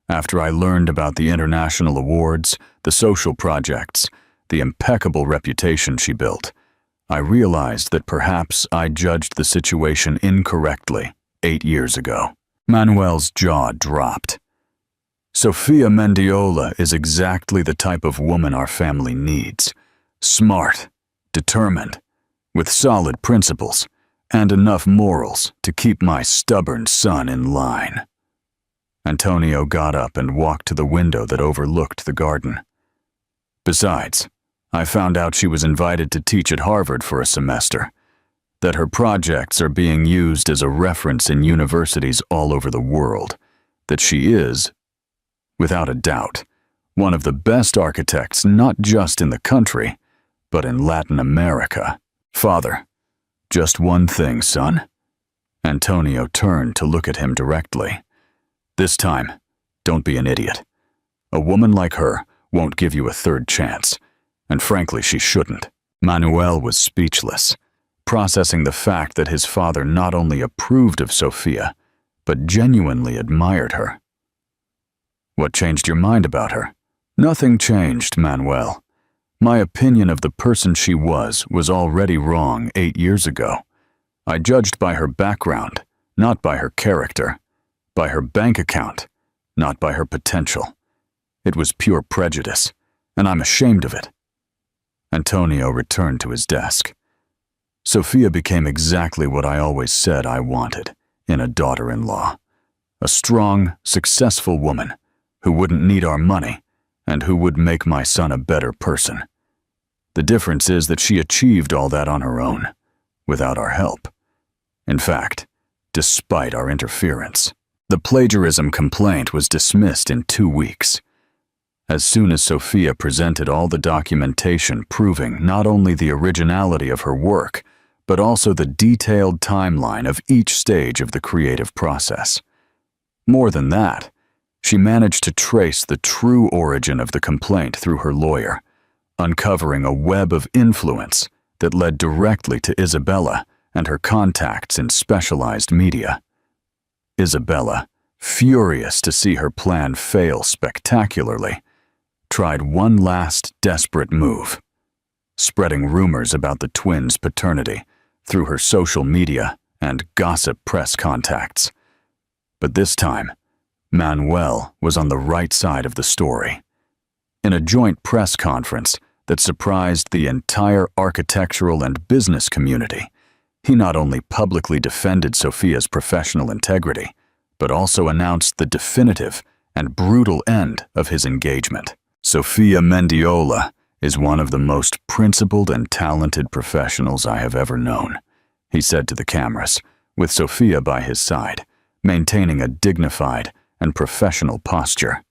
[SPEAKER 1] after I learned about the international awards, the social projects, the impeccable reputation she built, I realized that perhaps I judged the situation incorrectly 8 years ago." Manuel's jaw dropped. "Sofia Mendiola is exactly the type of woman our family needs. Smart, determined, with solid principles, and enough morals to keep my stubborn son in line." Antonio got up and walked to the window that overlooked the garden. "Besides, I found out she was invited to teach at Harvard for a semester, that her projects are being used as a reference in universities all over the world, that she is, without a doubt, one of the best architects not just in the country, but in Latin America. Father, just one thing, son. Antonio turned to look at him directly. This time, don't be an idiot. A woman like her won't give you a third chance, and frankly, she shouldn't. Manuel was speechless, processing the fact that his father not only approved of Sofia, but genuinely admired her. What changed your mind about her? Nothing changed, Manuel. My opinion of the person she was already wrong 8 years ago. I judged by her background, not by her character, by her bank account, not by her potential. It was pure prejudice, and I'm ashamed of it. Antonio returned to his desk. Sofia became exactly what I always said I wanted in a daughter-in-law. A strong, successful woman who wouldn't need our money and who would make my son a better person. The difference is that she achieved all that on her own, without our help. In fact, despite our interference. The plagiarism complaint was dismissed in 2 weeks. As soon as Sofia presented all the documentation proving not only the originality of her work, but also the detailed timeline of each stage of the creative process. More than that, she managed to trace the true origin of the complaint through her lawyer, uncovering a web of influence that led directly to Isabella and her contacts in specialized media. Isabella, furious to see her plan fail spectacularly, tried one last desperate move, spreading rumors about the twins' paternity through her social media and gossip press contacts. But this time, Manuel was on the right side of the story. In a joint press conference that surprised the entire architectural and business community, he not only publicly defended Sofia's professional integrity, but also announced the definitive and brutal end of his engagement. Sofia Mendiola is one of the most principled and talented professionals I have ever known, he said to the cameras, with Sofia by his side, maintaining a dignified and professional posture.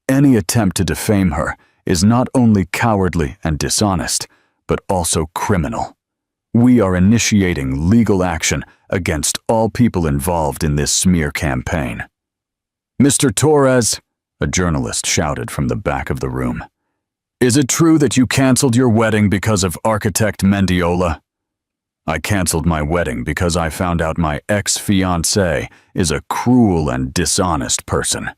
[SPEAKER 1] Any attempt to defame her is not only cowardly and dishonest, but also criminal. We are initiating legal action against all people involved in this smear campaign. Mr. Torres, a journalist shouted from the back of the room. Is it true that you canceled your wedding because of architect Mendiola? I canceled my wedding because I found out my ex-fiancée is a cruel and dishonest person,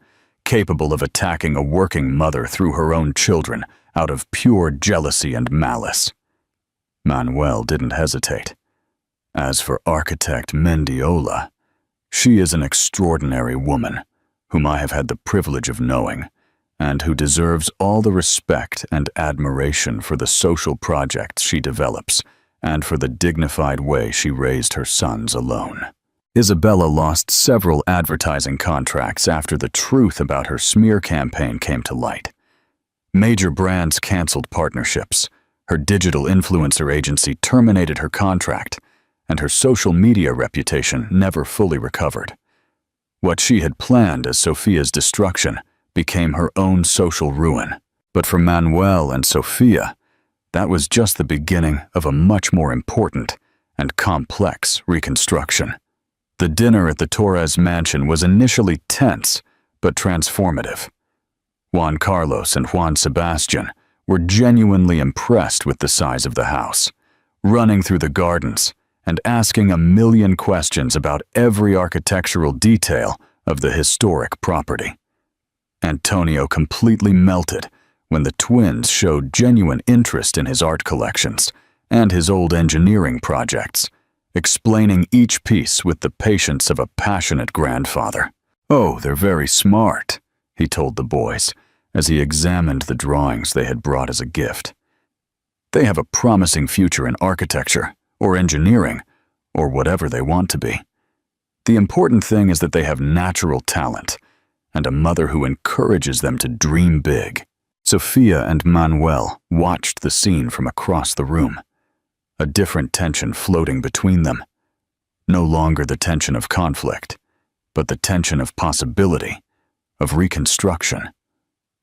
[SPEAKER 1] capable of attacking a working mother through her own children out of pure jealousy and malice. Manuel didn't hesitate. As for architect Mendiola, she is an extraordinary woman whom I have had the privilege of knowing, and who deserves all the respect and admiration for the social projects she develops and for the dignified way she raised her sons alone. Isabella lost several advertising contracts after the truth about her smear campaign came to light. Major brands canceled partnerships, her digital influencer agency terminated her contract, and her social media reputation never fully recovered. What she had planned as Sofia's destruction became her own social ruin. But for Manuel and Sofia, that was just the beginning of a much more important and complex reconstruction. The dinner at the Torres mansion was initially tense, but transformative. Juan Carlos and Juan Sebastian were genuinely impressed with the size of the house, running through the gardens and asking 1,000,000 questions about every architectural detail of the historic property. Antonio completely melted when the twins showed genuine interest in his art collections and his old engineering projects, explaining each piece with the patience of a passionate grandfather. "Oh, they're very smart," he told the boys as he examined the drawings they had brought as a gift. "They have a promising future in architecture, or engineering, or whatever they want to be. The important thing is that they have natural talent and a mother who encourages them to dream big." Sofia and Manuel watched the scene from across the room, a different tension floating between them. No longer the tension of conflict, but the tension of possibility, of reconstruction,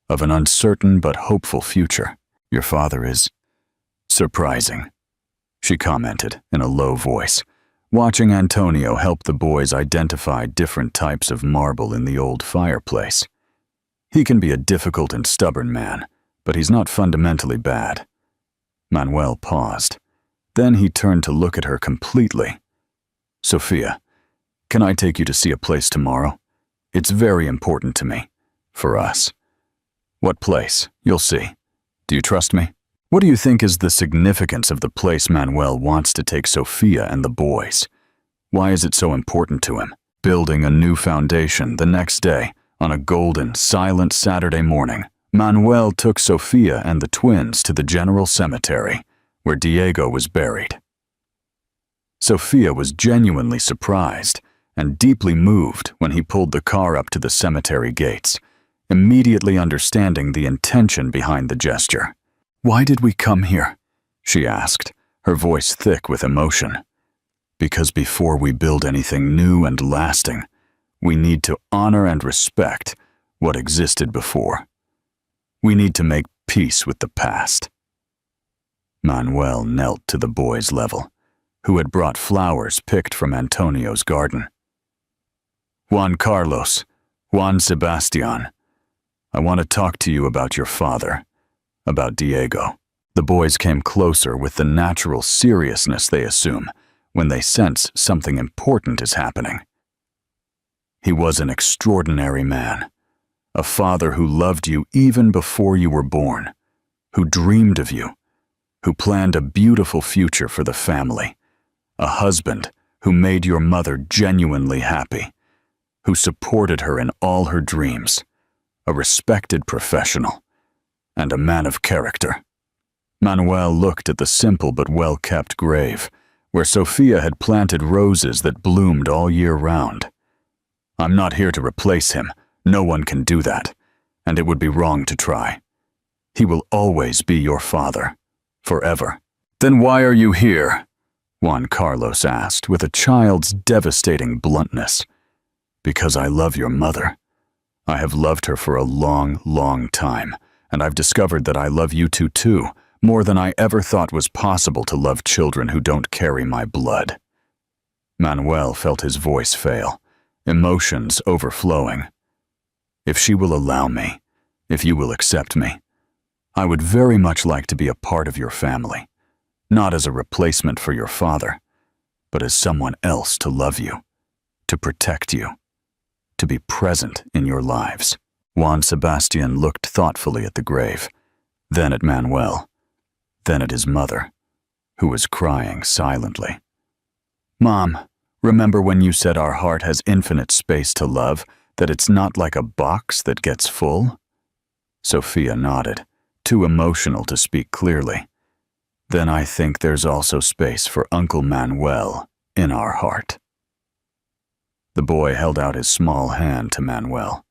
[SPEAKER 1] of an uncertain but hopeful future. "Your father is surprising," she commented in a low voice, watching Antonio help the boys identify different types of marble in the old fireplace. He can be a difficult and stubborn man, but he's not fundamentally bad. Manuel paused. Then he turned to look at her completely. Sophia, can I take you to see a place tomorrow? It's very important to me. For us. What place? You'll see. Do you trust me? What do you think is the significance of the place Manuel wants to take Sophia and the boys? Why is it so important to him? Building a new foundation the next day, on a golden, silent Saturday morning, Manuel took Sophia and the twins to the general cemetery, where Diego was buried. Sophia was genuinely surprised and deeply moved when he pulled the car up to the cemetery gates, immediately understanding the intention behind the gesture. "Why did we come here?" she asked, her voice thick with emotion. "Because before we build anything new and lasting, we need to honor and respect what existed before. We need to make peace with the past." Manuel knelt to the boy's level, who had brought flowers picked from Antonio's garden. "Juan Carlos, Juan Sebastian, I want to talk to you about your father, about Diego." The boys came closer with the natural seriousness they assume when they sense something important is happening. "He was an extraordinary man, a father who loved you even before you were born, who dreamed of you, who planned a beautiful future for the family, a husband who made your mother genuinely happy, who supported her in all her dreams, a respected professional, and a man of character." Manuel looked at the simple but well-kept grave, where Sophia had planted roses that bloomed all year round. "I'm not here to replace him. No one can do that, and it would be wrong to try. He will always be your father, forever." "Then why are you here?" Juan Carlos asked with a child's devastating bluntness. "Because I love your mother. I have loved her for a long, long time, and I've discovered that I love you two too, more than I ever thought was possible to love children who don't carry my blood." Manuel felt his voice fail, emotions overflowing. "If she will allow me, if you will accept me, I would very much like to be a part of your family, not as a replacement for your father, but as someone else to love you, to protect you, to be present in your lives." Juan Sebastian looked thoughtfully at the grave, then at Manuel, then at his mother, who was crying silently. "Mom, remember when you said our heart has infinite space to love, that it's not like a box that gets full?" Sophia nodded, too emotional to speak clearly. "Then I think there's also space for Uncle Manuel in our heart." The boy held out his small hand to Manuel.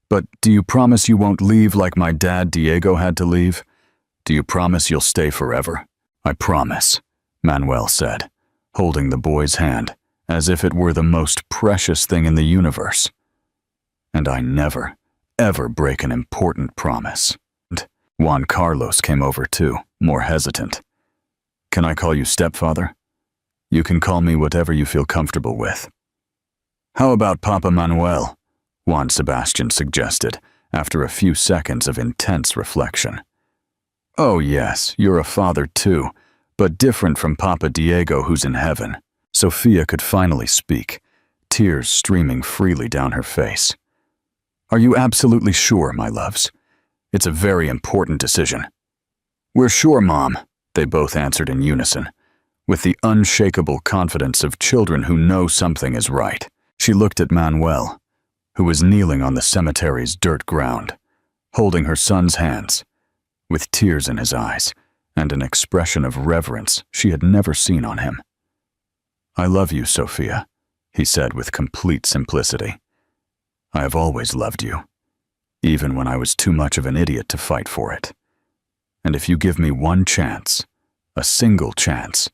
[SPEAKER 1] "But do you promise you won't leave like my dad Diego had to leave? Do you promise you'll stay forever?" "I promise," Manuel said, holding the boy's hand as if it were the most precious thing in the universe. "And I never, ever break an important promise." Juan Carlos came over too, more hesitant. "Can I call you stepfather? You can call me whatever you feel comfortable with." "How about Papa Manuel?" Juan Sebastian suggested, after a few seconds of intense reflection. "Oh yes, you're a father too, but different from Papa Diego who's in heaven." Sophia could finally speak, tears streaming freely down her face. "Are you absolutely sure, my loves? It's a very important decision." "We're sure, Mom," they both answered in unison, with the unshakable confidence of children who know something is right. She looked at Manuel, who was kneeling on the cemetery's dirt ground, holding her son's hands, with tears in his eyes and an expression of reverence she had never seen on him. "I love you, Sophia," he said with complete simplicity. "I have always loved you, even when I was too much of an idiot to fight for it. And if you give me one chance, a single chance,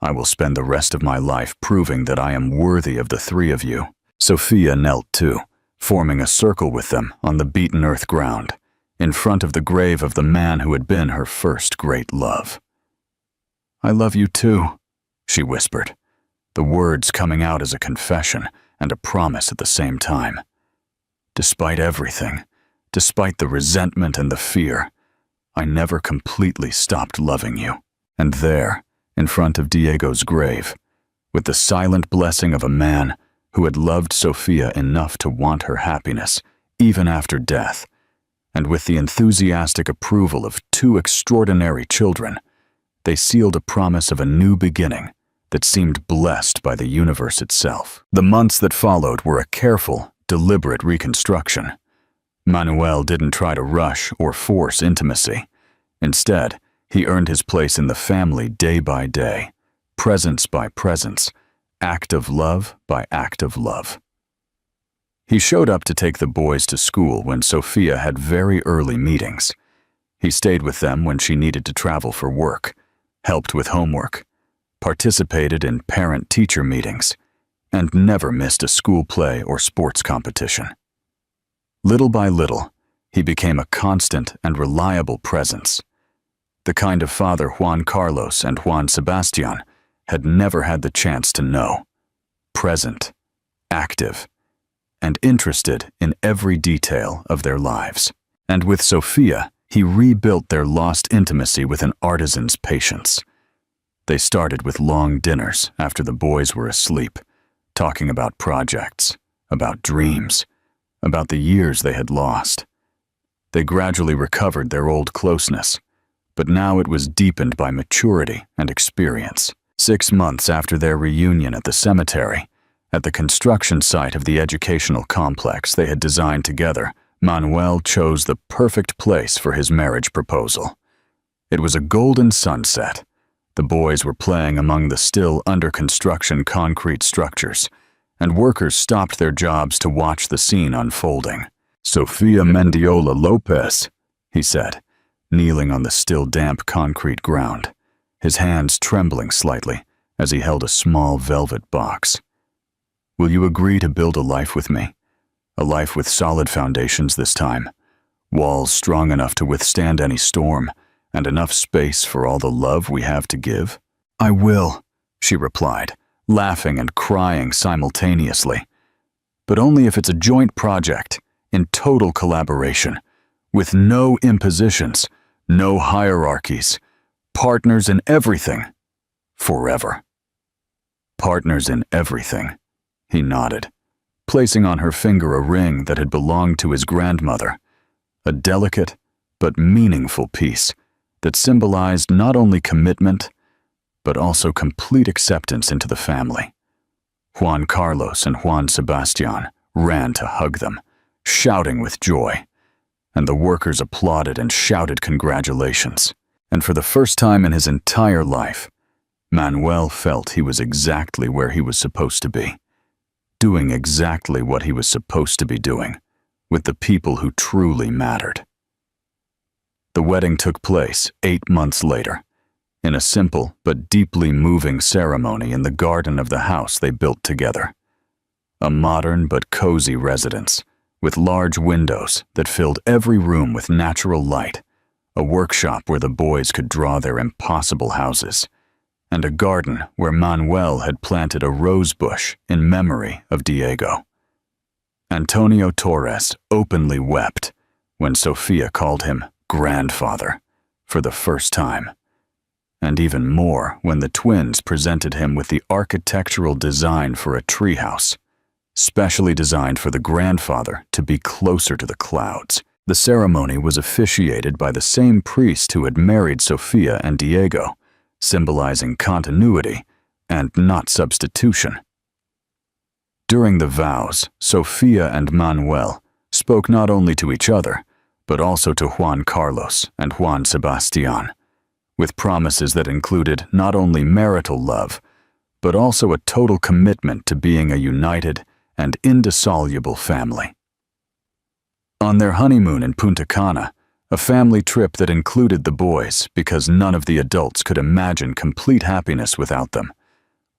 [SPEAKER 1] I will spend the rest of my life proving that I am worthy of the three of you." Sophia knelt too, forming a circle with them on the beaten earth ground, in front of the grave of the man who had been her first great love. "I love you too," she whispered, the words coming out as a confession and a promise at the same time. Despite everything, despite the resentment and the fear, I never completely stopped loving you. And there, in front of Diego's grave, with the silent blessing of a man who had loved Sofia enough to want her happiness, even after death, and with the enthusiastic approval of two extraordinary children, they sealed a promise of a new beginning that seemed blessed by the universe itself. The months that followed were a careful, deliberate reconstruction. Manuel didn't try to rush or force intimacy. Instead, he earned his place in the family day by day, presence by presence, act of love by act of love. He showed up to take the boys to school when Sofia had very early meetings. He stayed with them when she needed to travel for work, helped with homework, participated in parent-teacher meetings, and never missed a school play or sports competition. Little by little, he became a constant and reliable presence, the kind of father Juan Carlos and Juan Sebastian had never had the chance to know. Present, active, and interested in every detail of their lives. And with Sofia, he rebuilt their lost intimacy with an artisan's patience. They started with long dinners after the boys were asleep, talking about projects, about dreams, about the years they had lost. They gradually recovered their old closeness, but now it was deepened by maturity and experience. 6 months after their reunion at the cemetery, at the construction site of the educational complex they had designed together, Manuel chose the perfect place for his marriage proposal. It was a golden sunset. The boys were playing among the still under-construction concrete structures, and workers stopped their jobs to watch the scene unfolding. "Sofia Mendiola Lopez," he said, kneeling on the still damp concrete ground, his hands trembling slightly as he held a small velvet box. "Will you agree to build a life with me? A life with solid foundations this time, walls strong enough to withstand any storm, and enough space for all the love we have to give?" "I will," she replied, laughing and crying simultaneously. "But only if it's a joint project, in total collaboration, with no impositions, no hierarchies, partners in everything, forever." "Partners in everything," he nodded, placing on her finger a ring that had belonged to his grandmother, a delicate but meaningful piece that symbolized not only commitment, but also complete acceptance into the family. Juan Carlos and Juan Sebastian ran to hug them, shouting with joy, and the workers applauded and shouted congratulations. And for the first time in his entire life, Manuel felt he was exactly where he was supposed to be, doing exactly what he was supposed to be doing, with the people who truly mattered. The wedding took place 8 months later, in a simple but deeply moving ceremony in the garden of the house they built together. A modern but cozy residence, with large windows that filled every room with natural light, a workshop where the boys could draw their impossible houses, and a garden where Manuel had planted a rose bush in memory of Diego. Antonio Torres openly wept when Sofia called him grandfather for the first time, and even more when the twins presented him with the architectural design for a treehouse, specially designed for the grandfather to be closer to the clouds. The ceremony was officiated by the same priest who had married Sofia and Diego, symbolizing continuity and not substitution. During the vows, Sofia and Manuel spoke not only to each other, but also to Juan Carlos and Juan Sebastian, with promises that included not only marital love, but also a total commitment to being a united and indissoluble family. On their honeymoon in Punta Cana, a family trip that included the boys because none of the adults could imagine complete happiness without them,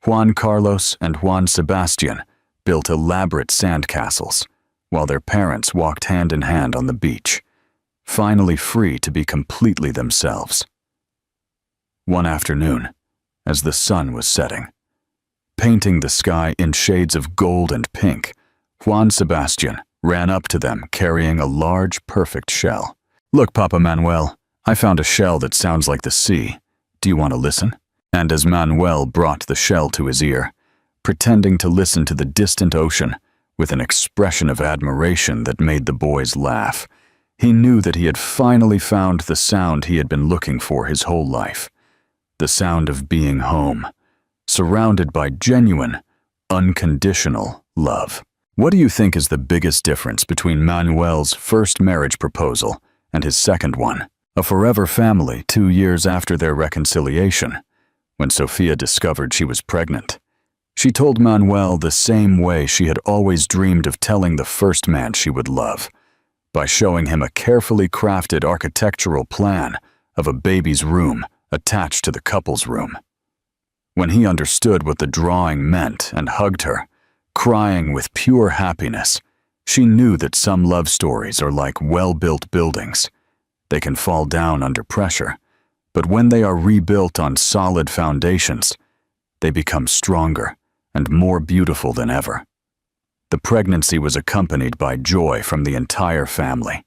[SPEAKER 1] Juan Carlos and Juan Sebastian built elaborate sandcastles, while their parents walked hand in hand on the beach, finally free to be completely themselves. One afternoon, as the sun was setting, painting the sky in shades of gold and pink. Juan Sebastian ran up to them carrying a large, perfect shell. "Look, Papa Manuel, I found a shell that sounds like the sea. Do you want to listen?" And as Manuel brought the shell to his ear, pretending to listen to the distant ocean with an expression of admiration that made the boys laugh, he knew that he had finally found the sound he had been looking for his whole life. The sound of being home, surrounded by genuine, unconditional love. What do you think is the biggest difference between Manuel's first marriage proposal and his second one? A forever family 2 years after their reconciliation, when Sofia discovered she was pregnant. She told Manuel the same way she had always dreamed of telling the first man she would love, by showing him a carefully crafted architectural plan of a baby's room attached to the couple's room. When he understood what the drawing meant and hugged her, crying with pure happiness, she knew that some love stories are like well-built buildings. They can fall down under pressure, but when they are rebuilt on solid foundations, they become stronger and more beautiful than ever. The pregnancy was accompanied by joy from the entire family.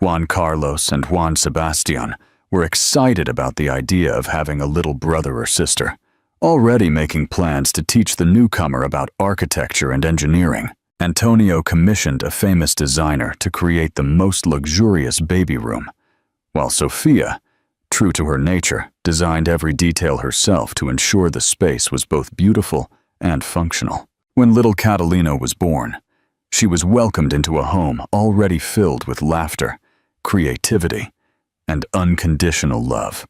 [SPEAKER 1] Juan Carlos and Juan Sebastian were excited about the idea of having a little brother or sister, already making plans to teach the newcomer about architecture and engineering. Antonio commissioned a famous designer to create the most luxurious baby room, while Sofia, true to her nature, designed every detail herself to ensure the space was both beautiful and functional. When little Catalina was born, she was welcomed into a home already filled with laughter, creativity, and unconditional love.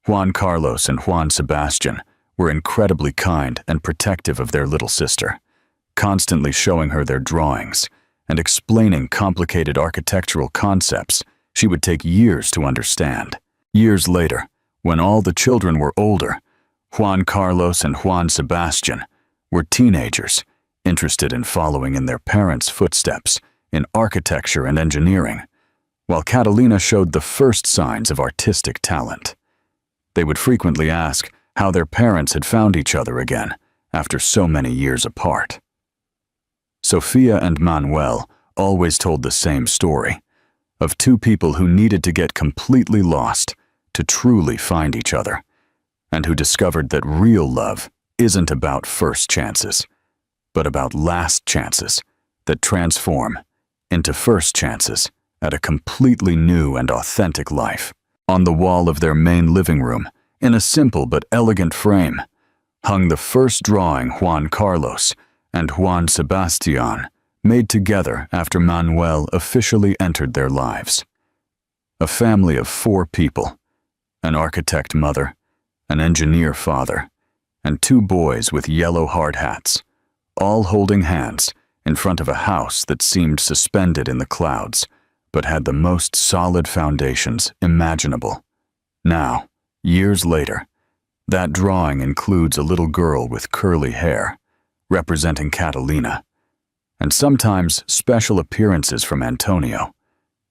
[SPEAKER 1] Juan Carlos and Juan Sebastian were incredibly kind and protective of their little sister, constantly showing her their drawings and explaining complicated architectural concepts she would take years to understand. Years later, when all the children were older, Juan Carlos and Juan Sebastian were teenagers, interested in following in their parents' footsteps in architecture and engineering, while Catalina showed the first signs of artistic talent. They would frequently ask how their parents had found each other again after so many years apart. Sofia and Manuel always told the same story, of two people who needed to get completely lost to truly find each other, and who discovered that real love isn't about first chances, but about last chances that transform into first chances at a completely new and authentic life. On the wall of their main living room, in a simple but elegant frame, hung the first drawing Juan Carlos and Juan Sebastian made together after Manuel officially entered their lives. A family of 4 people, an architect mother, an engineer father, and 2 boys with yellow hard hats, all holding hands in front of a house that seemed suspended in the clouds, but had the most solid foundations imaginable. Now, years later, that drawing includes a little girl with curly hair, representing Catalina, and sometimes special appearances from Antonio,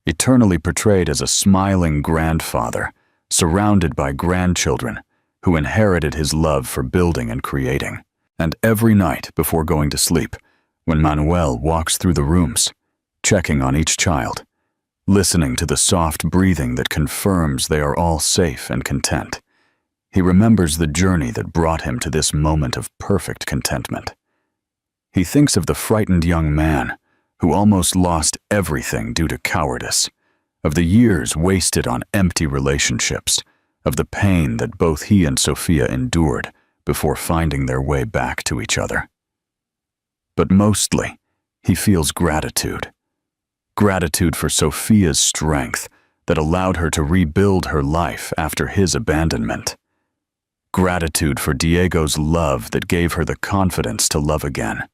[SPEAKER 1] eternally portrayed as a smiling grandfather surrounded by grandchildren who inherited his love for building and creating. And every night before going to sleep, when Manuel walks through the rooms, checking on each child, listening to the soft breathing that confirms they are all safe and content, he remembers the journey that brought him to this moment of perfect contentment. He thinks of the frightened young man who almost lost everything due to cowardice, of the years wasted on empty relationships, of the pain that both he and Sofia endured before finding their way back to each other. But mostly, he feels gratitude. Gratitude for Sofia's strength that allowed her to rebuild her life after his abandonment. Gratitude for Diego's love that gave her the confidence to love again.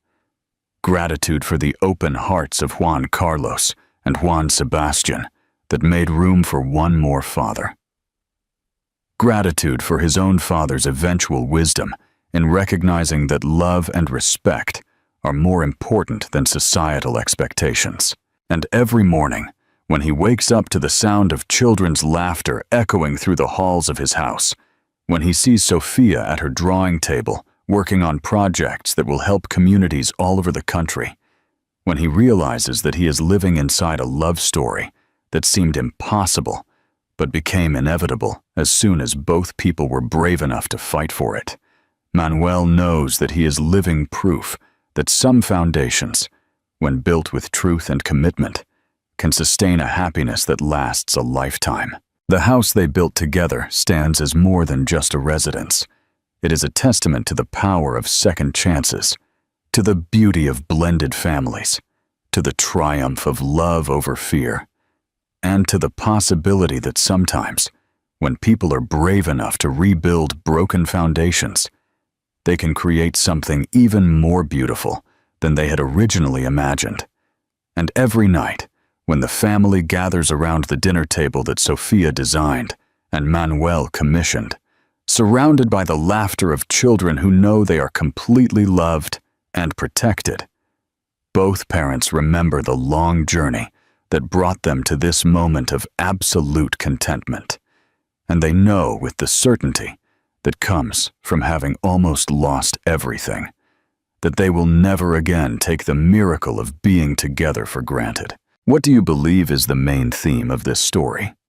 [SPEAKER 1] Gratitude for the open hearts of Juan Carlos and Juan Sebastian that made room for one more father. Gratitude for his own father's eventual wisdom in recognizing that love and respect are more important than societal expectations. And every morning, when he wakes up to the sound of children's laughter echoing through the halls of his house, when he sees Sofia at her drawing table working on projects that will help communities all over the country, when he realizes that he is living inside a love story that seemed impossible but became inevitable as soon as both people were brave enough to fight for it. Manuel knows that he is living proof that some foundations, when built with truth and commitment, can sustain a happiness that lasts a lifetime. The house they built together stands as more than just a residence. It is a testament to the power of second chances, to the beauty of blended families, to the triumph of love over fear, and to the possibility that sometimes, when people are brave enough to rebuild broken foundations, they can create something even more beautiful than they had originally imagined. And every night, when the family gathers around the dinner table that Sofia designed and Manuel commissioned, surrounded by the laughter of children who know they are completely loved and protected, both parents remember the long journey that brought them to this moment of absolute contentment, and they know with the certainty that comes from having almost lost everything, that they will never again take the miracle of being together for granted. What do you believe is the main theme of this story?